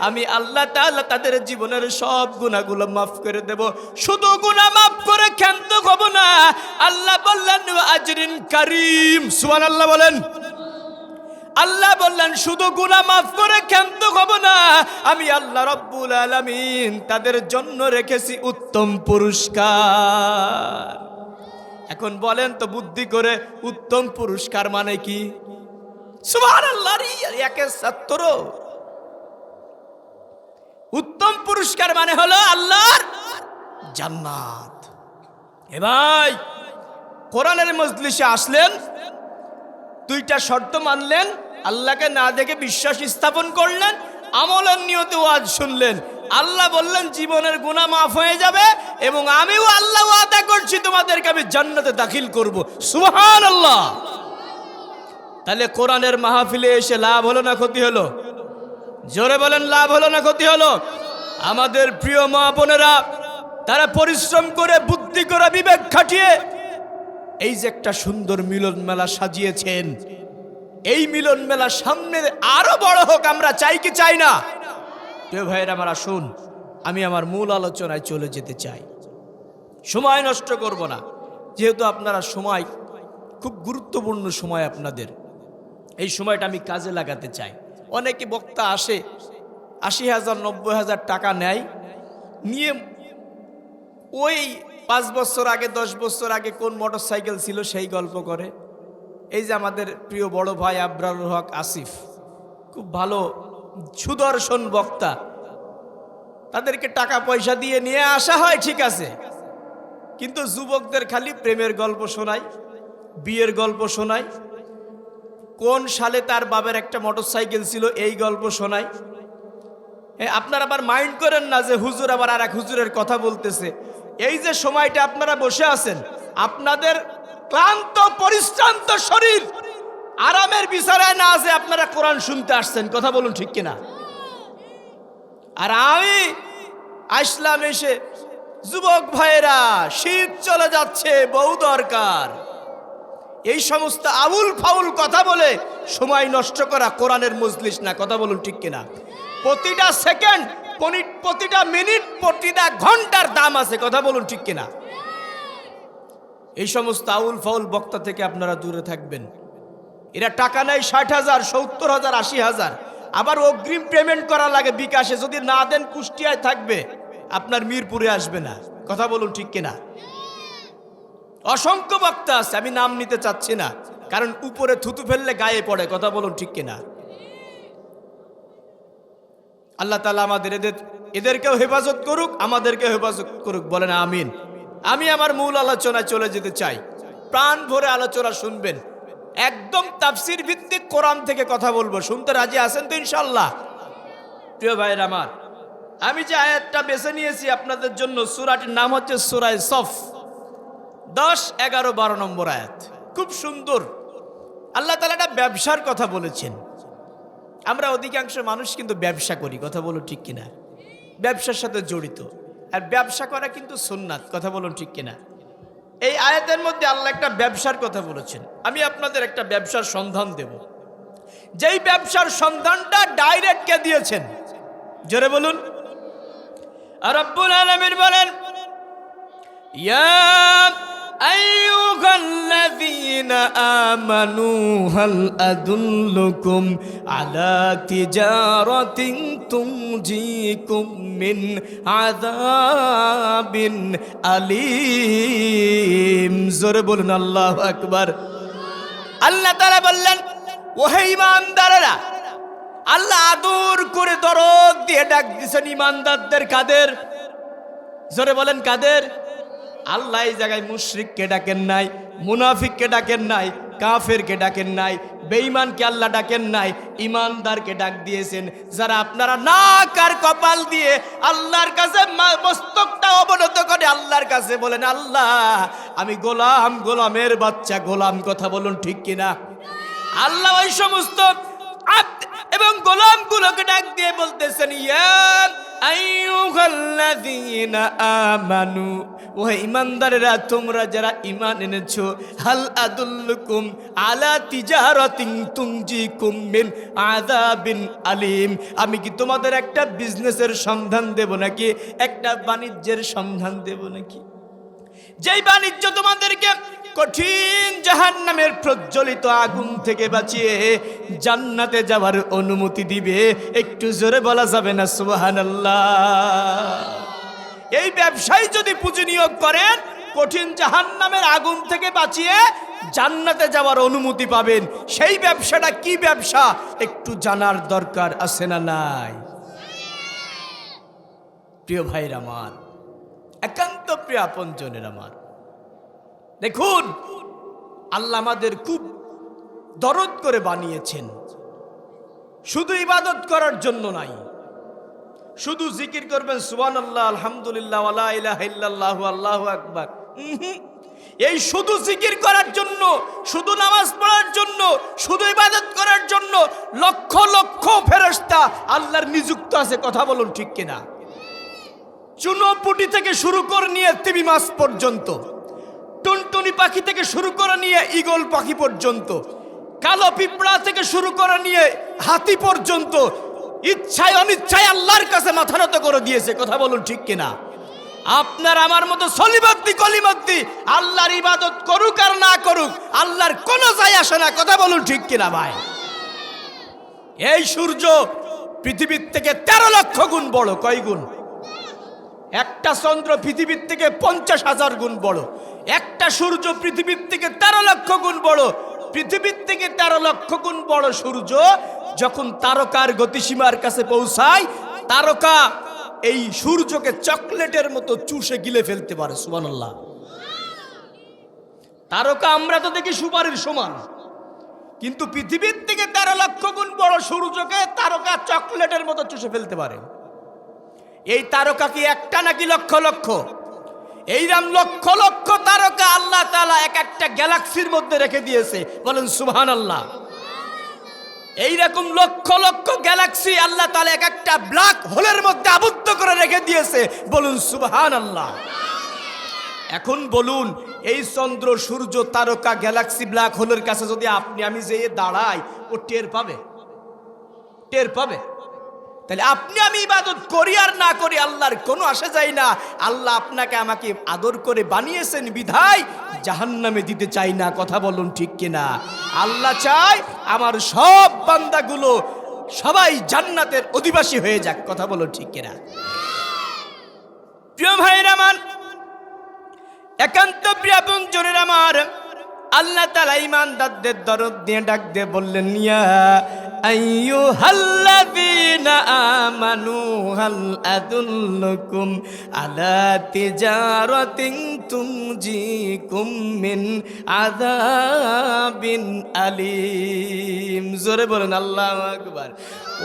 A: আমি আল্লাহ তাআলা তাদের জীবনের সব গুনাহগুলো মাফ করে দেব। শুধু গুনাহ মাফ করে ক্ষান্ত হব না, আল্লাহ বললেন আজরিন কারীম। সুবহানাল্লাহ বলেন। আল্লাহ বললেন শুধু গুনাহ মাফ করে ক্ষান্ত হব না, আমি আল্লাহ রব্বুল আলামিন তাদের জন্য রেখেছি উত্তম পুরস্কার। এখন বলেন তো বুদ্ধি করে, উত্তম পুরস্কার মানে কি? সুবহানাল্লাহ, একের ছাত্র। উত্তম পুরস্কার মানে হলো আল্লাহর জান্নাত। এ ভাই, কোরআনের মজলিসে আসলেন, দুইটা শর্ত মানলেন, আল্লাহকে না দেখে বিশ্বাস স্থাপন করলেন, আমলের নিয়তে ওয়াজ শুনলেন, আল্লাহ বললেন জীবনের গুনাহ মাফ হয়ে যাবে এবং আমিও আল্লাহ ওয়াদা করছি তোমাদেরকে আমি জান্নাতে দাখিল করব। সুবহানাল্লাহ। তাহলে কোরআনের মাহফিলে এসে লাভ হলো না ক্ষতি হলো? জোরে বলেন, লাভ হলো না ক্ষতি হলো? আমাদের প্রিয় মা বোনেরা, তারা পরিশ্রম করে, বুদ্ধি করে, বিবেক খাটিয়ে এই যে একটা সুন্দর মিলন মেলা সাজিয়েছেন, এই মিলন মেলা সামনে আরো বড় হোক আমরা চাই কি চাই না? প্রিয় ভাইয়েরা আমার, আসুন আমি আমার মূল আলোচনায় চলে যেতে চাই। সময় নষ্ট করব না, যেহেতু আপনারা সময় খুব গুরুত্বপূর্ণ সময় আপনাদের, এই সময়টা আমি কাজে লাগাতে চাই। অনেকে বক্তা আসে ৮০,০০০ ৯০,০০০ টাকা নেয়, নিয়ে ওই ৫ বছর আগে ১০ বছর আগে কোন মোটর সাইকেল ছিল সেই গল্প করে। এই যে আমাদের প্রিয় বড় ভাই আবরারুল হক আসিফ, খুব ভালো সুদর্শন বক্তা, তাদেরকে টাকা পয়সা দিয়ে নিয়ে আসা হয়, ঠিক আছে, কিন্তু যুবকদের খালি প্রেমের গল্প শোনায়, বিয়ের গল্প শোনায়, কোন সালে তার বাবার একটা মোটর সাইকেল ছিল এই গল্প শোনায়। আপনারা আবার মাইন্ড করেন না যে হুজুর আবার আর এক হুজুরের কথা বলতেছে। এই যে সময়টা আপনারা বসে আছেন, আপনাদের ক্লান্ত পরিশ্রান্ত শরীর আরামের বিছানায় না আছে, আপনারা কোরআন শুনতে আসছেন, কথা বলুন ঠিক কিনা? আর আমি আসলাম এসে, যুবক ভাইয়েরা শীত চলে যাচ্ছে, বউ দরকার, এই সমস্ত আউল ফাউল কথা বলে সময় নষ্ট করা কোরআনের মজলিস না, কথা বলুন ঠিক কিনা? প্রতিটা সেকেন্ড, প্রতিটা মিনিট, প্রতিটা ঘন্টার দাম আছে, কথা বলুন ঠিক কিনা? এই সমস্ত আউল ফাউল বক্তা থেকে আপনারা দূরে থাকবেন। এরা টাকা নেয় ৬০,০০০, ৭০,০০০, ৮০,০০০, আবার অগ্রিম পেমেন্ট করা লাগে বিকাশে, যদি না দেন কুষ্টিয়ায় থাকবে, আপনার মিরপুরে আসবে না, কথা বলুন ঠিক কিনা? অসংখ্য বক্তা আছে, আমি নাম নিতে চাচ্ছি না, কারণ উপরে থুতু ফেললে গায়ে পড়ে, কথা বলুন ঠিক কিনা? আল্লাহ তাআলা আমাদের এদেরকেও হেফাজত করুক, আমাদেরকেও হেফাজত করুক, বলেন আমিন। আমি আমার মূল আলোচনায় চলে যেতে চাই, প্রাণ ভরে আলোচনা শুনবেন, একদম তাফসীর ভিত্তিক কোরআন থেকে কথা বলবো, শুনতে রাজি আছেন তো ইনশাআল্লাহ? প্রিয় ভাইরা আমার, আমি যে আয়াতটা বেছে নিয়েছি আপনাদের জন্য, সূরাটির নাম হচ্ছে সূরা সফ, 10, 11, 12 নম্বর আয়াত, খুব সুন্দর। আল্লাহ তাআলা একটা ব্যবসার কথা বলেছেন। আমরা অধিকাংশ মানুষ কিন্তু ব্যবসা করি, কথা বলুন ঠিক কিনা? ব্যবসার সাথে জড়িত, আর ব্যবসা করা কিন্তু সুন্নাত, কথা বলুন ঠিক কিনা? এই আয়াতের মধ্যে আল্লাহ একটা ব্যবসার কথা বলেছেন। আমি আপনাদের একটা ব্যবসার সন্ধান দেব, যেই ব্যবসার সন্ধানটা ডাইরেক্ট কে দিয়েছেন? জোরে বলুন। আর রব্বুল আলামিন বলেন, ইয়া আইয়ুহাল্লাযীনা আমানু হাল আদুল্লুকুম আলা তিজারাতিন তুনজিকুম মিন আযাবিন আলীম। জোরে বলুন আল্লাহু আকবার। আল্লাহ তাআলা বললেন, ওহে ঈমানদারেরা, আল্লাহ আদর করে দরদ দিয়ে ডাক দিয়েছেন ঈমানদারদের। কাদের? জোরে বলেন কাদের? আল্লাহ এই জায়গায় মুশরিককে ডাকেন নাই, মুনাফিককে ডাকেন নাই, কাফেরকে ডাকেন নাই, বেঈমানকে আল্লাহ ডাকেন নাই, ঈমানদারকে ডাক দিয়েছেন। যারা আপনারা নাক আর কপাল দিয়ে আল্লাহর কাছে মস্তকটা অবনত করে আল্লাহর কাছে বলেন, আল্লাহ আমি গোলাম, গোলামের বাচ্চা গোলাম। কথা বলুন ঠিক কিনা? আল্লাহ ওই সমস্ত আব্দ এবং গোলামগুলোকে ডাক দিয়ে বলতেছেন, ইয়া আইয়ুহাল্লাযীনা আমানু, ও ঈমানদারেরা, তোমরা যারা ঈমান এনেছো, হাল আদুল্লুকুম আলা তিজারাতিন তুনজিকুম মিন আযাবিন আলীম, আমি কি তোমাদের একটা বিজনেসের সন্ধান দেব নাকি, একটা বাণিজ্যের সন্ধান দেব নাকি, যেই বাণিজ্য তোমাদেরকে কঠিন জাহান্নামের প্রজ্বলিত আগুন থেকে বাঁচিয়ে জান্নাতে যাওয়ার অনুমতি দিবে। একটু জোরে বলা যাবে না সুবহানাল্লাহ? এই ব্যবসায় যদি পুঁজি নিয়োগ করেন, কঠিন জাহান্নামের আগুন থেকে বাঁচিয়ে জান্নাতে যাওয়ার অনুমতি পাবেন। সেই ব্যবসাটা কি ব্যবসা একটু জানার দরকার আছে না নাই? প্রিয় ভাইরা আমার, একান্ত প্রিয় আপনজনের আমার, দেখুন আল্লাহ আমাদের খুব দরদ করে বানিয়েছেন। শুধু ইবাদত করার জন্য নাই, শুধু জিকির করবেন সুবহানাল্লাহ, আলহামদুলিল্লাহ, ওয়ালা ইলাহা ইল্লাল্লাহু, আল্লাহু আকবার, এই শুধু জিকির করার জন্য, শুধু নামাজ পড়ার জন্য, শুধু ইবাদত করার জন্য লক্ষ লক্ষ ফেরেশতা আল্লাহর নিযুক্ত আছে। কথা বলুন ঠিক কিনা? চুনোপুটি থেকে শুরু করে নিয়ে তিমি মাছ পর্যন্ত, টুনটুনি পাখি থেকে শুরু করে নিয়ে ঈগল পাখি পর্যন্ত, কালো পিঁপড়া থেকে শুরু করে নিয়ে হাতি পর্যন্ত ইচ্ছায় অনিচ্ছায় আল্লাহর কাছে মাথা নত করে দিয়েছে। কথা বলুন ঠিক কিনা? আপনার আমার মতো সলিবদ্দি কলিমদ্দি আল্লাহর ইবাদত করুক আর না করুক, আল্লাহর কোনো যায় আসে না। কথা বলুন ঠিক কিনা ভাই? এই সূর্য পৃথিবীর থেকে 13 লক্ষ গুণ বড়। কয় গুণ? একটা চন্দ্র পৃথিবীর থেকে 50,000 গুণ বড়। একটা সূর্য পৃথিবীর থেকে 13 লক্ষ গুণ বড়। পৃথিবীর থেকে 13 লক্ষ গুণ বড় সূর্য যখন তারকার গতিসীমার কাছে পৌঁছায়, তারকা এই সূর্যকে চকলেটের মতো চুষে গিলে ফেলতে পারে। সুবহানাল্লাহ। তারকা আমরা তো দেখি সুপারির সমান, কিন্তু পৃথিবীর থেকে 13 লক্ষ গুণ বড় সূর্যকে তারকা চকলেটের মতো চুষে ফেলতে পারে। এই তারকা কি একটা নাকি লক্ষ লক্ষ? এইরকম লক্ষ লক্ষ তারকা আল্লাহ তাআলা এক একটা গ্যালাক্সির মধ্যে রেখে দিয়েছে। বলেন সুবহানাল্লাহ। এইরকম লক্ষ লক্ষ গ্যালাক্সি আল্লাহ তাআলা এক একটা ব্ল্যাক হোলের মধ্যে আবদ্ধ করে রেখে দিয়েছে। বলুন সুবহানাল্লাহ। এখন বলুন, এই চন্দ্র সূর্য তারকা গ্যালাক্সি ব্ল্যাক হোলের কাছে যদি আপনি আমি যেয়ে দাঁড়াই, ও টের পাবে? টের পাবে? তাহলে আপনি আমি ইবাদত করি আর না করি আল্লাহর কোনো আসে যায় না। আল্লাহ আপনাকে আমাকে আদর করে বানিয়েছেন বিধায় জাহান্নামে দিতে চাই না। কথা বলুন ঠিক কিনা? আল্লাহ চায় আমার সব বান্দাগুলো সবাই জান্নাতের অধিবাসী হয়ে যাক। কথা বলুন ঠিক কিনা? প্রিয় ভাইরা আমার, একান্ত প্রিয় বন্ধুরা আমার, আল্লাহ তাআলা ঈমানদারদের দরদ দিয়ে ডাক দিয়ে বললেন, ইয়া আইয়ুহাল্লাযীনা আমানু হাল আদুল্লুকুম আলা তিজারাতিন তুনজিকুম মিন আযাবিন আলীম। জোরে বলেন আল্লাহু আকবার।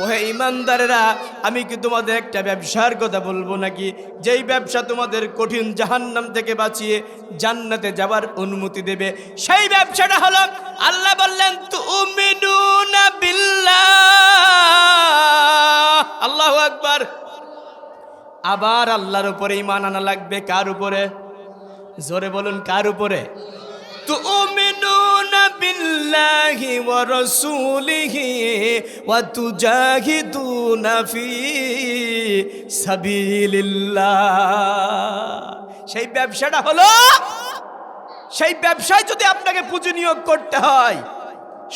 A: ওহে ঈমানদারেরা, আমি কি তোমাদের একটা ব্যবসার কথা বলবো নাকি, যেই ব্যবসা তোমাদের কঠিন জাহান্নাম থেকে বাঁচিয়ে জান্নাতে যাওয়ার অনুমতি দেবে? সেই ব্যবসাটা হলো, আল্লাহ বললেন, তুমিনুনা বিল্লাহ। আল্লাহু আকবার। আবার আল্লাহর উপরে ঈমান আনা লাগবে। কার উপরে? জোরে বলুন কার উপরে? তুমিনুনা বিল্লাহি ওয়া রাসূলিহি ওয়া তুজাহিদুনা ফি সাবিলিল্লাহ। সেই ব্যবসাটা হলো, সেই ব্যবসায় যদি আপনাকে পুঁজি নিয়োগ করতে হয়,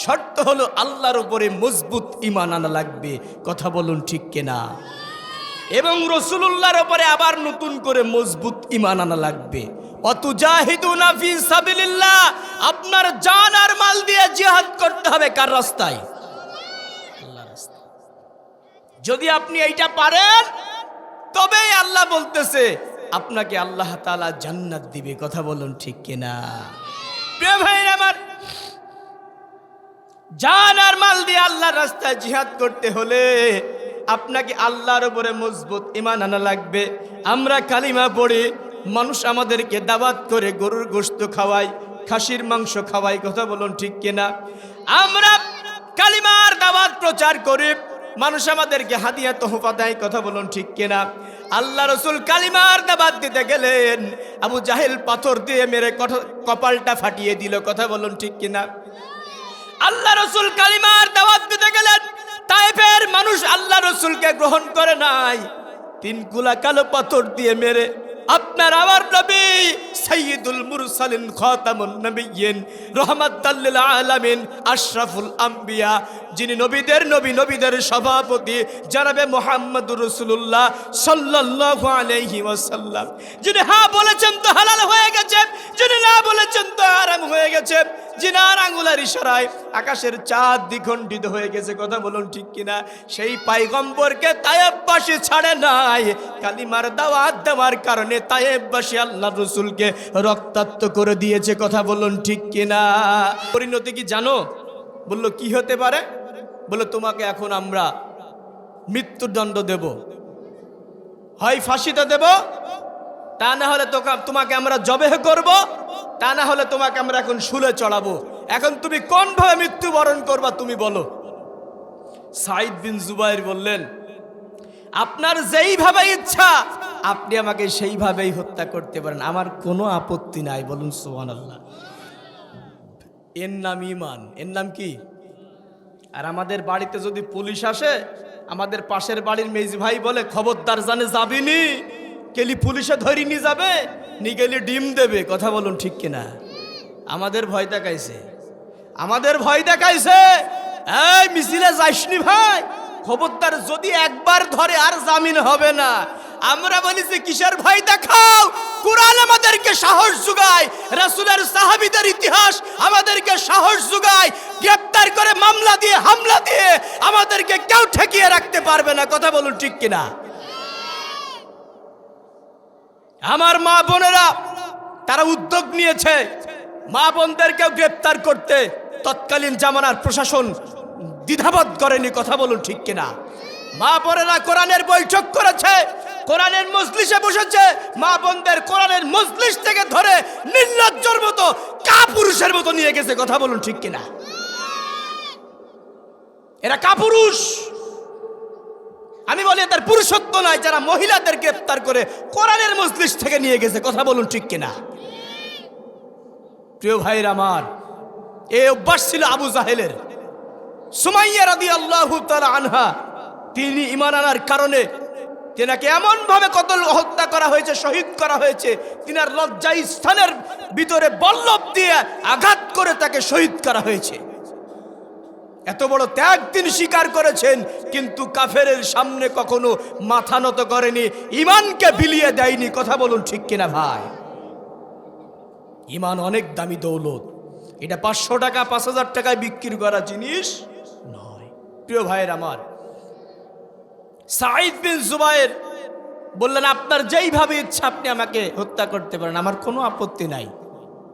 A: শর্ত হলো আল্লাহর উপরে মজবুত ঈমান আনা লাগবে। কথা বলুন ঠিক কিনা? এবং রাসূলুল্লাহর উপরে আবার নতুন করে মজবুত ঈমান আনা লাগবে। অতুজাহিদুনা ফি সাবিলিল্লাহ, আপনার জান আর মাল দিয়ে জিহাদ করতে হবে কার রাস্তায়? আল্লাহর রাস্তায়। যদি আপনি এইটা পারেন তবেই আল্লাহ বলতেছে আপনাকে আল্লাহ তাআলা জান্নাত দিবে। কথা বলুন ঠিক কিনা? প্রিয় ভাইরা আমার, জান আর মাল দিয়ে আল্লাহর রাস্তায় জিহাদ করতে হলে আপনাকে আল্লাহর উপরে মজবুত ঈমান আনা লাগবে। আমরা কালিমা পড়ি, মানুষ আমাদেরকে দাওয়াত করে গরুর গোশত খাওয়ায়, খাসির মাংস খাওয়ায়। কথা বলুন ঠিক কিনা? আমরা কালিমার দাওয়াত প্রচার করি, মানুষ আমাদেরকে হাদিয়া তোহফা দেয়। কথা বলুন ঠিক কিনা? আল্লাহ রসুল কালিমার দাওয়াত দিতে গেলেন, আবু জাহেল পাথর দিয়ে মেরে কপালটা ফাটিয়ে দিল। কথা বলুন ঠিক কিনা? আল্লাহ রসুল কালিমার দাওয়াত দিতে গেলেন, তায়েফের মানুষ আল্লাহ রসুলকে গ্রহণ করে নাই, 3 কুলা কালো পাথর দিয়ে মেরে আপনার আমার নবী সাইয়্যিদুল মুরসালিন খাতামুন নবিয়্যিন রাহমাতাল লিল আলামিন আশরাফুল আম্বিয়া, যিনি নবীদের নবী, নবীদের সভাপতি জনাবে মুহাম্মদুর রাসূলুল্লাহ সাল্লাল্লাহু আলাইহি ওয়াসাল্লাম, যিনি হ্যাঁ বলেছেন তো হালাল হয়ে গেছে, যিনি না বলেছেন তো হারাম হয়ে গেছে, জিনার আঙ্গুলের ইশারায় আকাশের চাঁদ দ্বিখণ্ডিত হয়ে গেছে। কথা বলুন ঠিক কিনা? সেই পয়গম্বরকে তায়েফবাসী ছাড়ে নাই, কালিমার দাওয়াত দেওয়ার কারণে তায়েফবাসী আল্লাহ রসুলকে রক্তাক্ত করে দিয়েছে। কথা বলুন ঠিক কিনা? পরিণতি কি জানো? বললো কি হতে পারে? বললো তোমাকে এখন আমরা মৃত্যুদণ্ড দেব, হয় ফাঁসিতে দেব, তা না হলে তোমাকে আমরা জবেহ করব, তা না হলে তোমাকে আমরা এখন শুলে চড়াবো। এখন তুমি কোন ভাবে মৃত্যুবরণ করবা তুমি বলো। সাঈদ বিন জুবাইর বললেন, আপনার যেইভাবে ইচ্ছা আপনি আমাকে সেইভাবেই হত্যা করতে পারেন, আমার কোনো আপত্তি নাই। বলুন সুবহানাল্লাহ। এর নাম ঈমান। এর নাম কি? আর আমাদের বাড়িতে যদি পুলিশ আসে, আমাদের পাশের বাড়ির মেজি ভাই বলে, খবরদার জানে যাবিনি, কেলি পুলিশে ধরি নি যাবে, নি গেলি ডিম দেবে। কথা বলুন ঠিক কিনা? আমাদের ভয় দেখাইছে, আমাদের ভয় দেখাইছে, এই মিছিলে যাইসনি ভাই, খবরদার যদি একবার ধরে আর জামিন হবে না। আমরা বলিছি কিসের ভয় দেখাও? কুরআন আমাদেরকে সাহস যোগায়, রাসূলের সাহাবীদের ইতিহাস আমাদেরকে সাহস যোগায়। গ্রেফতার করে মামলা দিয়ে, হামলা দিয়ে আমাদেরকে কেউ ঠেকিয়ে রাখতে পারবে না। কথা বলুন ঠিক কিনা? আমার মা বোনেরা তারা উদ্যোগ নিয়েছে মা বোনদেরকেও গ্রেফতার করতে। তৎকালীন জামানার প্রশাসন দ্বিধাবোধ করেনি। কথা বলুন ঠিক কিনা? মা বোনেরা কোরআনের বৈঠক করেছে, কোরআনের মজলিসে বসেছে, মা বোনদের কোরআনের মজলিস থেকে ধরে নির্লজ্জের মতো কাপুরুষের মতো নিয়ে গেছে। কথা বলুন ঠিক কিনা? এরা কাপুরুষ। আমি বলি তার পুরুষত্ব নাই যারা মহিলাদের গ্রেফতার করে কোরআনের মজলিস থেকে নিয়ে গেছে। কথা বলুন ঠিক কিনা? প্রিয় ভাইরা আমার, এই অভ্যাস ছিল আবু জাহেলের। সুমাইয়া রাদিয়াল্লাহু তাআলা আনহা, তিনি ঈমান আনার কারণে তেনাকে এমন ভাবে কতল হত্যা করা হয়েছে, শহীদ করা হয়েছে। তিনার লজ্জা স্থানের ভিতরে বল্লভ দিয়ে আঘাত করে তাকে শহীদ করা হয়েছে। এত বড় ত্যাগ তিনি স্বীকার করেছেন, কিন্তু কাফেরের সামনে কখনো মাথা নত করেনি, ঈমানকে বিলিয়ে দেয়নি। কথা বলুন ঠিক কিনা ভাই? ঈমান অনেক দামি দৌলত, এটা 500 টাকা 5000 টাকায় বিক্রি করা জিনিস নয়। প্রিয় ভাইয়ের আমার, সাঈদ বিন জুবাইর বললেন, আপনার যেইভাবে ইচ্ছা আপনি আমাকে হত্যা করতে পারেন, আমার কোনো আপত্তি নাই।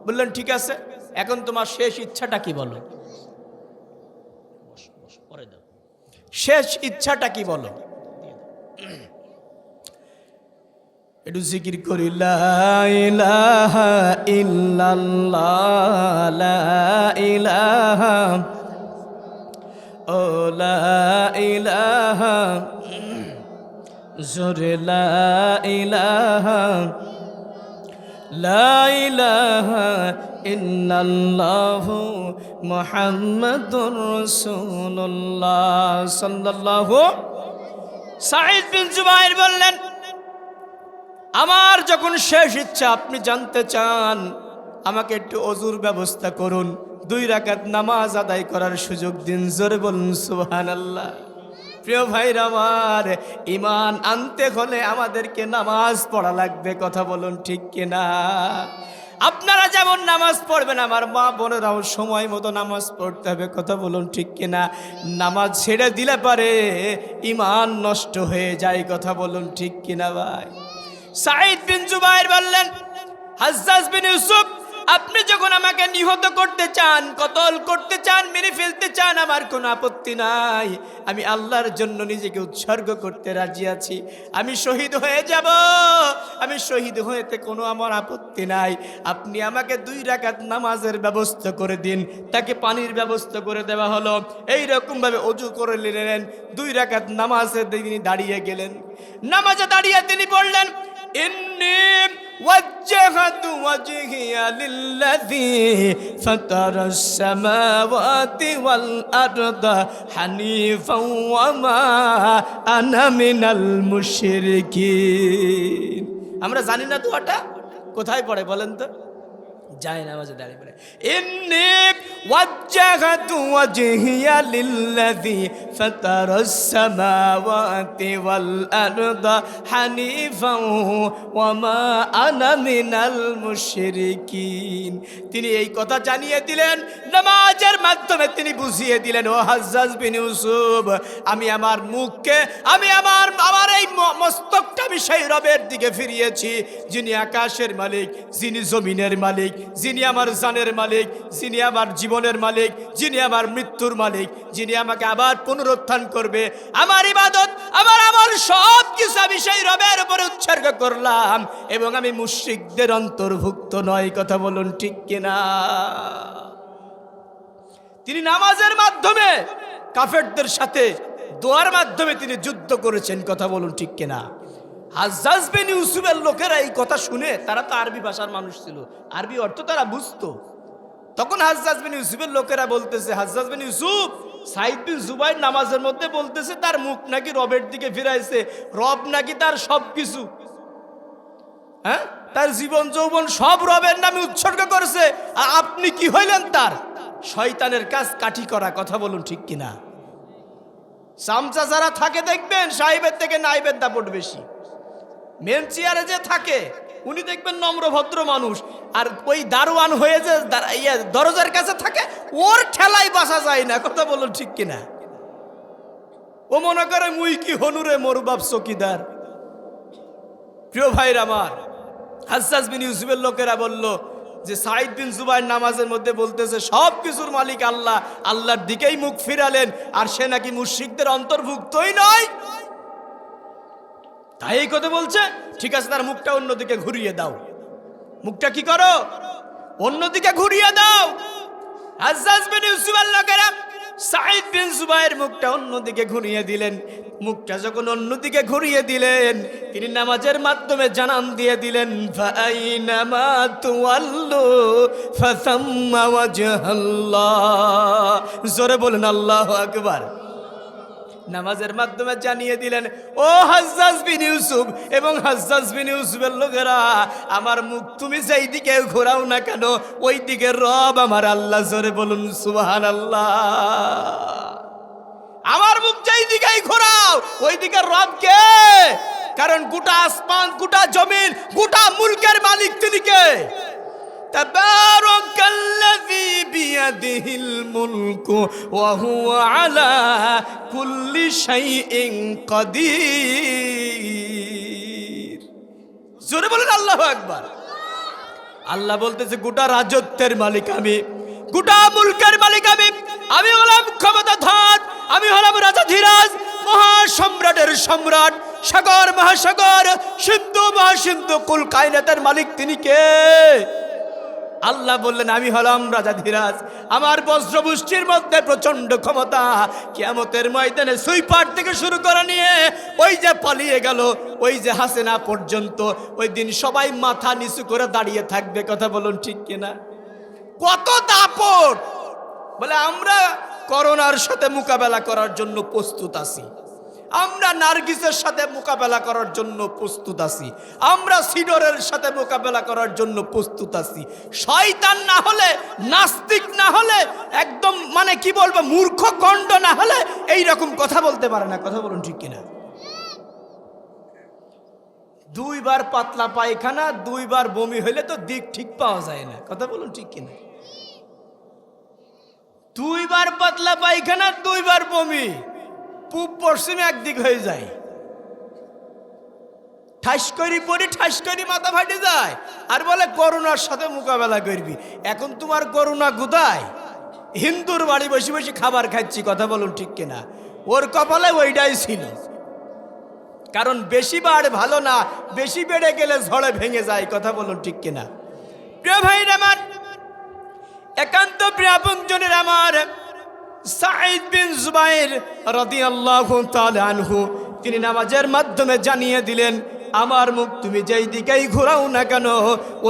A: বললেন ঠিক আছে, এখন তোমার শেষ ইচ্ছাটা কি বলো? শেষ ইচ্ছাটা কি বলো? একটু জিকির করি, লা ইলাহা ইল্লাল্লাহ, লা ইলাহা, ও লা ইলাহা, জোরে লা ইলাহা, লা ইলাহা ইল্লাল্লাহু মুহাম্মাদুর রাসূলুল্লাহ সাল্লাল্লাহু। সাঈদ বিন জুবাইর বললেন, আমার যখন শেষ ইচ্ছা আপনি জানতে চান, আমাকে একটু ওযুর ব্যবস্থা করুন, 2 রাকাত নামাজ আদায় করার সুযোগ দিন। জোরে বলুন সুবহানাল্লাহ। প্রিয় ভাইরা আমার, ঈমান আনতে হলে আমাদেরকে নামাজ পড়া লাগবে, কথা বলুন ঠিক কিনা? আপনারা যেমন নামাজ পড়বেন, আমার মা বোনেরাও সময় মতো নামাজ পড়তে হবে, কথা বলুন ঠিক কিনা? নামাজ ছেড়ে দিলে পারে ঈমান নষ্ট হয়ে যায়, কথা বলুন ঠিক কিনা ভাই? সাঈদ বিন জুবাইর বললেন, হাজ্জাজ বিন ইউসুফ, আপনি যখন আমাকে নিহত করতে চান, কতল করতে চান, মেরে ফেলতে চান, আমার কোনো আপত্তি নাই। আমি আল্লাহর জন্য নিজেকে উৎসর্গ করতে রাজি আছি। আমি শহীদ হয়ে যাব, আমি শহীদ হয়েতে কোনো আমার আপত্তি নাই। আপনি আমাকে 2 রাকাত নামাজের ব্যবস্থা করে দিন। তাকে পানির ব্যবস্থা করে দেওয়া হলো। এই রকমভাবে ওযু করে নিলেন, 2 রাকাত নামাজে তিনি দাঁড়িয়ে গেলেন। নামাজে দাঁড়িয়ে তিনি বললেন, ইন্নী وجهت وجهي للذي فطر السماوات والأرض حنيفا وما أنا من المشركين। আমরা জানি না দোয়াটা কোথায় পড়ে বলেন তো? যায় নামাজে দাঁড়িয়ে পড়ে, ইন্নী ওয়াজ্জাহাতু ওয়াজহিয়া লিল্লাযী ফাতারাস সামাওয়াতি ওয়াল আরদা হানিফান ওয়া মা আনা মিনাল মুশরিকিন। তিনি এই কথা জানিয়ে দিলেন, নামাজের মাধ্যমে তিনি বুঝিয়ে দিলেন, ও হাজ্জাজ বিন ইউসুফ, আমি আমার মুখকে, আমি আমার এই মস্তকটা আমি সেই রবের দিকে ফিরিয়েছি যিনি আকাশের মালিক, যিনি জমিনের মালিক, যিনি আমার জানের মালিক, যিনি আমার জীবনের মালিক, যিনি আমার মৃত্যুর মালিক, যিনি আমাকে আবার পুনরুত্থান করবে। আমার ইবাদত, আমার আমল সব কিছু আমি সেই রবের উপরে উৎসর্গ করলাম, এবং আমি মুশরিকদের অন্তর্ভুক্ত নয়, কথা বলুন ঠিক কিনা? তিনি নামাজের মাধ্যমে কাফেরদের সাথে দোয়ার মাধ্যমে তিনি যুদ্ধ করেছেন, কথা বলুন ঠিক কিনা? হাজ্জাজ বিন ইউসুফের লোকেরা এই কথা শুনে, তারা তো আরবি ভাষার মানুষ ছিল, আরবি অর্থ তারা বুঝতো। তখন হাজ্জাজ বিন ইউসুফের লোকেরা বলতেছে, হাজ্জাজ বিন ইউসুফ, সাঈদ বিন জুবাইর নামাজের মধ্যে বলতেছে তার মুখ নাকি রবের দিকে ফিরাইছে, রব নাকি তার সব কিছু, হ্যাঁ, তার জীবন যৌবন সব রবের নামে উৎসর্গ করেছে, আর আপনি কি হইলেন তার? শয়তানের কাজ কাঠি করা, কথা বলুন ঠিক কিনা? চামচা যারা থাকে দেখবেন সাহেবের থেকে নাইবের দাপট বেশি। মেন চেয়ারে যে থাকে উনি দেখবেন নম্র ভদ্র মানুষ, আর ওই দারোয়ান হয়ে যে দরজার কাছে থাকে ওর ঠেলাই বাসা যায় না, কথা বলুন ঠিক কিনা? ও মনে করে মুই কি হনুরে মোর বাপ চকিদার। প্রিয় ভাইরা আমার, হাজ্জাজ বিন ইউসুফের লোকেরা বলল যে সাঈদ বিন জুবাইর নামাজের মধ্যে বলতেছে সব কিছুর মালিক আল্লাহ, আল্লাহর দিকেই মুখ ফিরালেন, আর সে নাকি মুশরিকদের অন্তর্ভুক্তই নয়। তাই এই কথা বলছে, ঠিক আছে তার মুখটা অন্যদিকে ঘুরিয়ে দাও। মুখটা কি করো? অন্যদিকে ঘুরিয়ে দাও। হাজ্জাজ বিন ইউসুফের লোকেরা সাঈদ বিন জুবাইর মুখটা অন্যদিকে ঘুরিয়ে দিলেন। মুখটা যখন অন্যদিকে ঘুরিয়ে দিলেন, তিনি নামাজের মাধ্যমে জানান দিয়ে দিলেন, ফাআইনামা তুওয়াল্লু ফাসাম্মা ওয়াজহাল্লাহ। জোরে বলেন আল্লাহু আকবার। নামাজের মাধ্যমে জানিয়ে দিলেন, ও হাজ্জাজ বিন ইউসুফ এবং হাজ্জাজ বিন ইউসুফের লোকেরা, আমার মুখ তুমি যেই দিকে ঘোরাও না কেন, ওই দিকে রব আমার আল্লাহ। জোরে বলুন সুবহানাল্লাহ। আমার মুখ যেই দিকেই ঘোরাও ওই দিকে রব কে? কারণ গোটা আসমান, গোটা জমিন, গোটা মুলকের মালিক তিনি কে? তাবারাকাল্লাযী বিয়াদিহিল মুলকু ওয়া হুয়া আলা কুল্লি শাইইন কাদির। জোরে বলেন আল্লাহু আকবার। আল্লাহ বলতেছে গোটা রাজত্বের মালিক আমি, গোটা মুলকের মালিক আমি। আমি হলাম ক্ষমতাধর, আমি হলাম রাজাধিরাজ, মহাসম্রাটের সম্রাট, সাগর মহাসাগর, সিন্ধু মহাসিন্ধু, কুল কায়নাতের মালিক তিনি কে? আল্লাহ বললেন আমি হলাম রাজা ধীরাজ, আমার বজ্রবৃষ্টির মধ্যে প্রচন্ড ক্ষমতা। কিয়ামতের ময়দানে সুইপার থেকে শুরু করে নিয়ে ওই যে পালিয়ে গেল ওই যে হাসিনা পর্যন্ত, ওই দিন সবাই মাথা নিচু করে দাঁড়িয়ে থাকবে। কথা বলুন ঠিক কিনা? কত দাপট! বলে আমরা করোনার সাথে মোকাবেলা করার জন্য প্রস্তুত আছি, আমরা নার্গিসের সাথে মোকাবেলা করার জন্য প্রস্তুত আছি, আমরা সিডরের সাথে মোকাবেলা করার জন্য প্রস্তুত আছি। শয়তান না হলে, নাস্তিক না হলে, একদম মানে কি বলবো মূর্খ গণ্ড না হলে এই রকম কথা বলতে পারে না। কথা বলুন ঠিক কিনা? দুইবার পাতলা পায়খানা, দুইবার বমি হইলে তো দিক ঠিক পাওয়া যায় না। কথা বলুন ঠিক কিনা? দুইবার পাতলা পায়খানা, দুইবার বমি, পূব পশ্চিমে একদিক হয়ে যায়, ঠাস করি পরি ঠাস করি মাথা ফাটে যায়, আর বলে করোনার সাথে মোকাবেলা করবি। এখন তোমার করোনা কোথায়? হিন্দুর বাড়ি বসে বসে খাবার খাচ্ছি। কথা বলুন ঠিক কিনা? ওর কপালে ওইটাই ছিল। কারণ বেশি বাড় ভালো না, বেশি বেড়ে গেলে ঝড়ে ভেঙে যায়। কথা বলুন ঠিক কিনা? প্রিয় ভাইর আমার, একান্ত প্রিয় আপনজনের আমার, সাঈদ বিন জুবাইর রাদিয়াল্লাহু তাআলা আনহু তিনি নামাজের মাধ্যমে জানিয়ে দিলেন, আমার মুখ তুমি যেই দিকেই ঘোরাও না কেন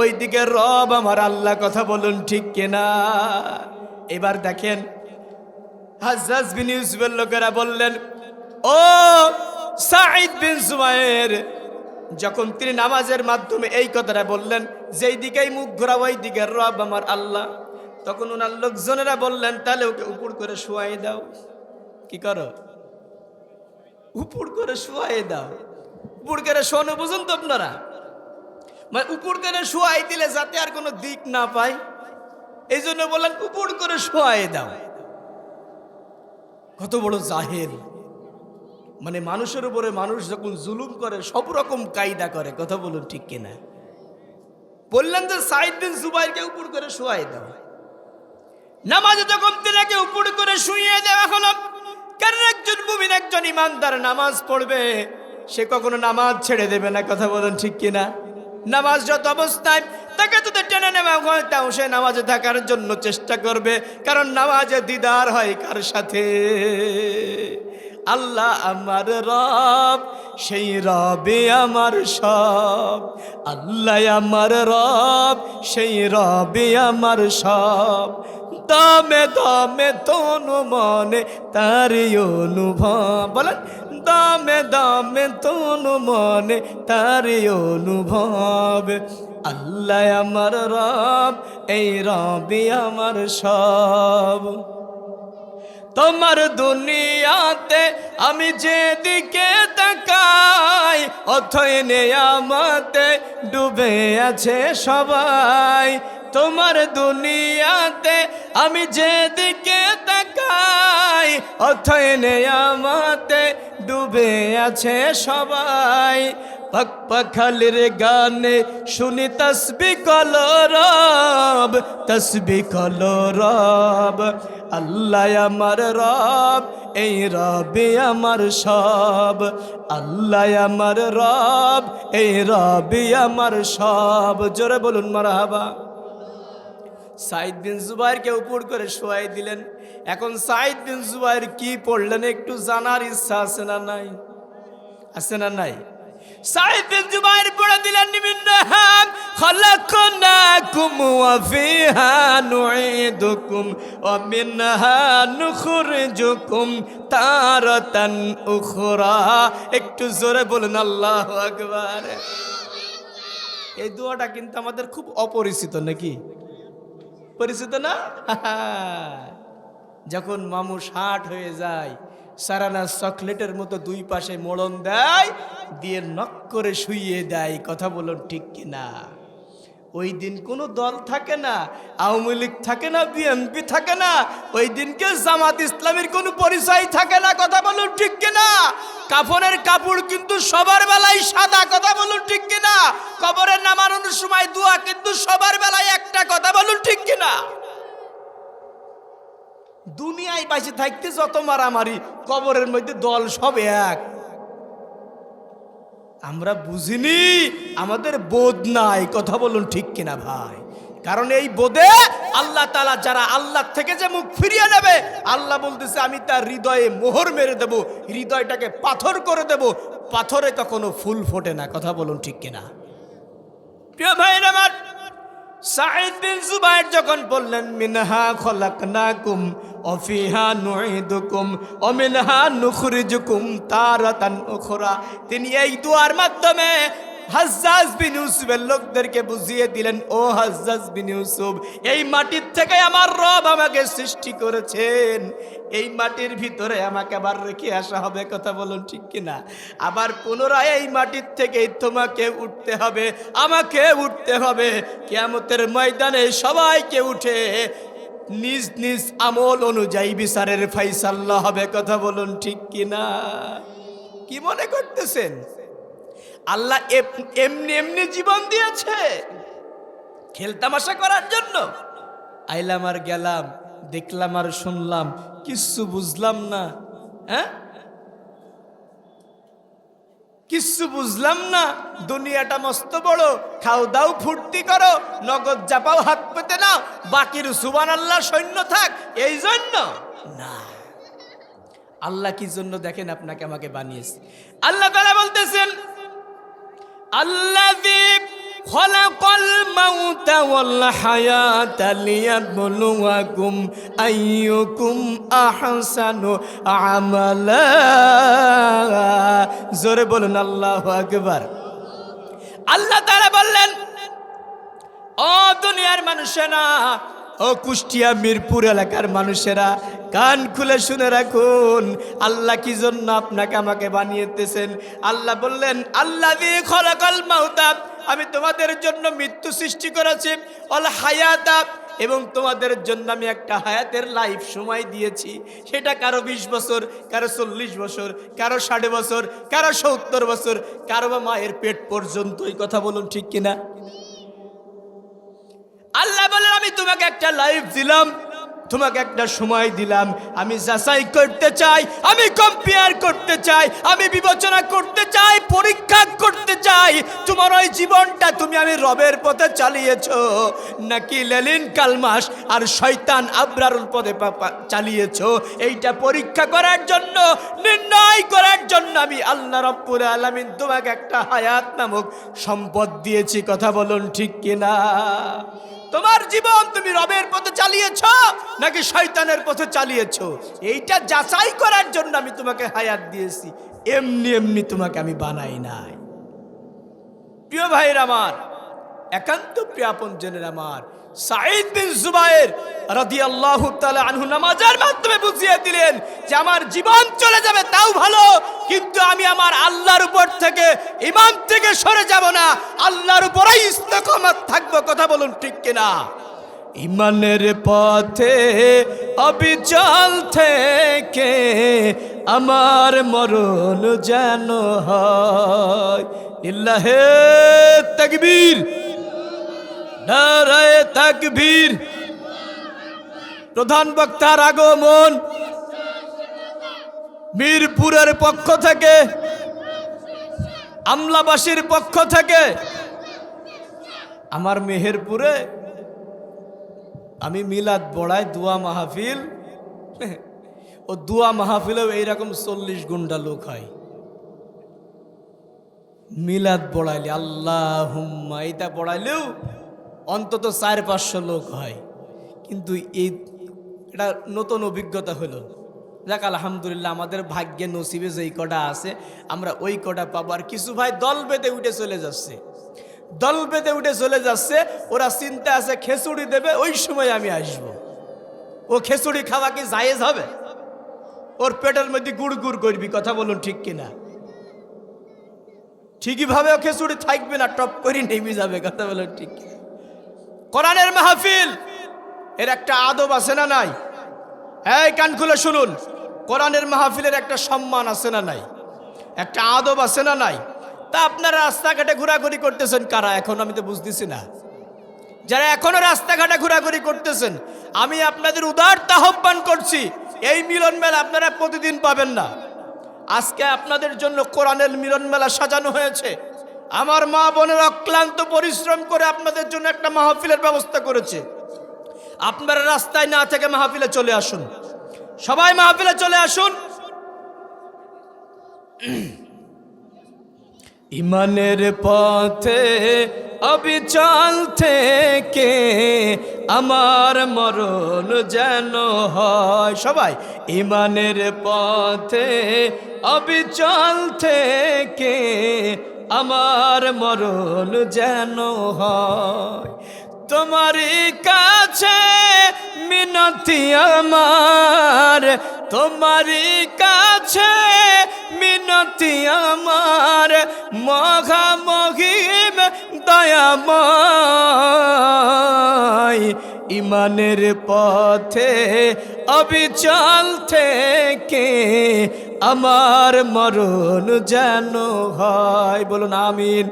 A: ওই দিকে রব আমার আল্লাহ। কথা বলুন ঠিক কিনা? এবার দেখেন হাজ্জাজ বিন ইউসুফের লোকেরা বললেন, ও সাঈদ বিন জুবাইর, যখন তিনি নামাজের মাধ্যমে এই কথাটা বললেন, যেই দিকেই মুখ ঘোরাও ওই দিকে রব আমার আল্লাহ, তখন ওনার লোকজনেরা বললেন, তাহলে ওকে উপর করে শুয়াই দাও। কি করো? উপর করে শুয়াই দাও। উপর করে শোনো, বুঝুন তো আপনারা, মানে উপর করে শুয়াই দিলে যাতে আর কোনো দিক না পায়, এই জন্য বললেন উপর করে শুয়াই দাও। কত বড় জাহেল! মানে মানুষের উপরে মানুষ যখন জুলুম করে সব রকম কায়দা করে। কথা বলুন ঠিক কিনা? বললেন যে সাঈদ বিন জুবাইরকে উপর করে শুয়াই দাও। নামাজে যখন তিনাকে উপর করে শুইয়ে দেওয়া হলো, কারণ একজন মুমিন, একজন ইমানদার নামাজ পড়বে, সে কখনো নামাজ ছেড়ে দেবে না। কথা বলুন ঠিক কিনা? নামাজ যত অবস্থায় তাকে যদি টেনে নেওয়া হয় তাও সে নামাজে থাকার জন্য চেষ্টা করবে, কারণ নামাজে দিদার হয় কার সাথে? আল্লাহ আমার রব, সেই রবে আমার সব। আল্লাহ আমার রব, সেই রবে আমার সব। দামে দামে তনু মনে তারি অনুভব। বলেন, দামে দামে তনু মনে তারি অনুভব। আল্লাহ আমার রব, এই রবে আমার সব। তোমার দুনিয়াতে আমি যেদিকে তাকাই, অথই নেয়ামতে ডুবে আছে সবাই। তোমার দুনিয়াতে আমি যেদিকে তাকাই, অথই নেয়ামতে ডুবে আছে সবাই। পাক পাখালির গানে শুনি তসবিহ কলো রব, তসবিহ কলো রব। আল্লাহ আমার রব, এই রবে আমার সব। আল্লাহ আমার রব, এই রবে আমার সব। জোরে বলুন মারহাবা। সাঈদ বিন জুবাইরকে উপর করে শোয়াই দিলেন। এখন সাঈদ বিন জুবাইর কি পড়লেন একটু জানার ইচ্ছা আছে না নাই? আছে না নাই? সাঈদ বিন জুবাইর পড়ে দিলেন, মিনহা খালাকনাকুম ওয়া ফিহা নুঈদুকুম ওয়া মিনহা নুখরিজুকুম তারাতান উখরা। একটু জোরে বলুন আল্লাহু আকবার। এই দোয়াটা কিন্তু আমাদের খুব অপরিচিত, নাকি? পরিচিত না? যখন মামু 60 হয়ে যায়, সারানা চকলেটের মতো দুই পাশে মোড়ন দেয়, দিয়ে নক করে শুইয়ে দেয়। কথা বলুন ঠিক কিনা? ওই দিন কোনো দল থাকে না, আওয়ামী লীগ থাকে না, বিএনপি থাকে না, ওই দিনকে জামাত ইসলামের কোনো পরিচয় থাকে না। কথা বলুন ঠিক কিনা? কাফনের কাপড় কিন্তু সবার বেলায় সাদা। কথা বলুন ঠিক কিনা? কবরে নামানোর সময় দোয়া কিন্তু সবার বেলায় একটা। কথা বলুন ঠিক কিনা? দুনিয়ায় বেঁচে থাকতে যত মারামারি, কবরের মধ্যে দল সব এক। আমরা বুঝিনি, আমাদের বোধ নাই। কথা বলুন ঠিক কিনা ভাই? কারণ এই বোধে আল্লাহ তাআলা যারা আল্লাহ থেকে যে মুখ ফিরিয়ে নেবে, আল্লাহ বলতেছে আমি তার হৃদয়ে মোহর মেরে দেব, হৃদয়টাকে পাথর করে দেব। পাথরে কখনো ফুল ফোটে না। কথা বলুন ঠিক কিনা? প্রিয় ভাইরা আমার, সাঈদ বিন জুবায়ের যখন বললেন মিনহা খলাকনাকুম ওয়া ফিহা নুঈদুকুম ওয়া মিনহা নুখরিজুকুম তারাতান উখরা, তিনি এই দুয়ার মাধ্যমে হাজ্জাজ বিন ইউসুফের লোকদেরকে বুঝিয়ে দিলেন, ও হাজ্জাজ বিন ইউসুফ, এই মাটির থেকে আমার রব আমাকে সৃষ্টি করেছেন, এই মাটির ভিতরে আমাকে আবার রেখে আসা হবে। কথা বলুন ঠিক কিনা? আবার পুনরায় এই মাটির থেকে তোমাকে উঠতে হবে, আমাকে উঠতে হবে। কিয়ামতের ময়দানে সবাইকে উঠে নিজ নিজ আমল অনুযায়ী বিচারের ফাইসাল্লা হবে। কথা বলুন ঠিক কিনা? কি মনে করতেছেন আল্লাহ এমনি এমনি জীবন দিয়েছে খেলতামাশা করার জন্য? আইলাম আর গেলাম, দেখলাম আর শুনলাম, কিচ্ছু বুঝলাম না। হ্যাঁ, কিচ্ছু বুঝলাম না। দুনিয়াটা মস্ত বড়, খাও দাও ফুর্তি করো, নগদ জাপাও হাত পেতে নাও, বাকির সুবহানাল্লাহ সৈন্য থাক, এই জন্য না। আল্লাহ কি জন্য দেখেন আপনাকে আমাকে বানিয়েছে। আল্লাহ তাআলা বলতেছেন আল্লাযী খলাকাল মাউতা ওয়াল হায়াতা লিয়াবলুয়াকুম আইয়ুকুম আহসানু আমালা। জোরে বলুন আল্লাহু আকবার। আল্লাহ তাআলা বললেন, ও দুনিয়ার মানুষেরা, ও কুষ্টিয়া মিরপুর এলাকার মানুষেরা, কান খুলে শুনে রাখুন, আল্লাহ কি জন্য আপনাকে আমাকে বানিয়েছেন। আল্লাহ বললেন আল্লাযী খলাকাল মাউতা, আমি তোমাদের জন্য মৃত্যু সৃষ্টি করেছি, ওয়াল হায়াতা, এবং তোমাদের জন্য আমি একটা হায়াতের লাইফ সময় দিয়েছি। সেটা কারো 20 বছর, কারো 40 বছর, কারো 60 বছর, কারো 70 বছর, কারো বা মায়ের পেট পর্যন্ত। এই কথা বলুন ঠিক কিনা? আল্লাহ বলেন আমি তোমাকে একটা লাইফ দিলাম, তোমাকে একটা সময় দিলাম, আমি যাচাই করতে চাই, আমি কম্পেয়ার করতে চাই, আমি বিবেচনা করতে চাই, পরীক্ষা করতে চাই তোমার ওই জীবনটা তুমি আমি রবের পথে চালিয়েছো নাকি লেলিন কালমাস আর শয়তান আবরারুল পথে চালিয়েছো। এইটা পরীক্ষা করার জন্য, নির্ণয় করার জন্য আমি আল্লাহ রাব্বুল আলামিন তোমাকে একটা হায়াত নামক সম্পদ দিয়েছি। কথা বলুন ঠিক কিনা? তোমার জীবন তুমি রবের পথে চালিয়েছো নাকি শয়তানের পথে চালিয়েছো, এইটা যাচাই করার জন্য আমি তোমাকে হায়াত দিয়েছি, এমনি এমনি তোমাকে আমি বানাই নাই। প্রিয় ভাইয়ের আমার, একান্ত প্রিয় আপনজনের আমার, সাঈদ বিন জুবায়ের রাদিয়াল্লাহু তাআলা আনহু নামাজের মাধ্যমে বুঝিয়ে দিলেন যে আমার জীবন চলে যাবে তাও ভালো, কিন্তু আমি আমার আল্লাহর উপর থেকে, ঈমান থেকে সরে যাব না, আল্লাহর উপরেই ইস্তেকামত থাকবো। কথা বলুন ঠিক কিনা? ঈমানের পথে অবিচল থেকে আমার মরণ যেন হয়। লিল্লাহে তাকবীর, নারায়ে তাকবীর। প্রধান বক্তার আগমন মিরপুরের পক্ষ থেকে, আমলাবাসীর পক্ষ থেকে। আমার মেহেরপুরে আমি মিলাদ পড়াই, দোয়া মাহফিল, ও দোয়া মাহফিলেও এইরকম 40 গুন্ডা লোক হয়। মিলাদ পড়াইলে আল্লাহুম্মা এটা পড়াইলেও অন্তত 400-500 লোক হয়। কিন্তু এটা নতুন অভিজ্ঞতা হলো। যাক আলহামদুলিল্লাহ, আমাদের ভাগ্যে নসিবে যেই কটা আছে আমরা ওই কটা পাবো। আর কিছু ভাই দল বেঁধে উঠে চলে যাচ্ছে, দল বেঁধে উঠে চলে যাচ্ছে, ওরা চিন্তা আছে খেচুড়ি দেবে, ওই সময় আমি আসবো। ও খেচুড়ি খাওয়া কি জায়েজ হবে? ওর পেটের মধ্যে গুড় গুড় করবি। কথা বলুন ঠিক কিনা? ঠিকই ভাবে ও খেচুড়ি থাকবে না, টপ করে নেমে যাবে। কথা বলুন ঠিক কিনা? কোরআনের মাহফিল এর একটা আদব আছে না নাই? এই কান খুলে শুনুন, কোরআনের মাহফিলের একটা সম্মান আছে না নাই? একটা আদব আছে না নাই? তা আপনারা রাস্তাঘাটে ঘোরাঘুরি করতেছেন কারা এখন? আমি তো বুঝতেছি না। যারা এখনো রাস্তাঘাটে ঘোরাঘুরি করতেছেন, আমি আপনাদের উদার আহ্বান করছি, এই মিলন মেলা আপনারা প্রতিদিন পাবেন না। আজকে আপনাদের জন্য কোরআনের মিলন মেলা সাজানো হয়েছে। আমার মা বোনের অক্লান্ত পরিশ্রম করে আপনাদের জন্য একটা মাহফিলের ব্যবস্থা করেছে। আপনারা রাস্তায় না থেকে মাহফিলে চলে আসুন, সবাই মাহফিলে চলে আসুন। ইমানের পথে অবিচল থেকে আমার মরণ যেন হয়। সবাই ইমানের পথে অবিচল থেকে আমার মরণ যেন হয়। তোমারই কাছে মিনতি আমার, তোমারই কাছে মিনতি আমার, মহামহিম দয়াময়। ইমানের পথে অবিচল থেকে আমার মরণ যেন হয়। বলুন আমিন।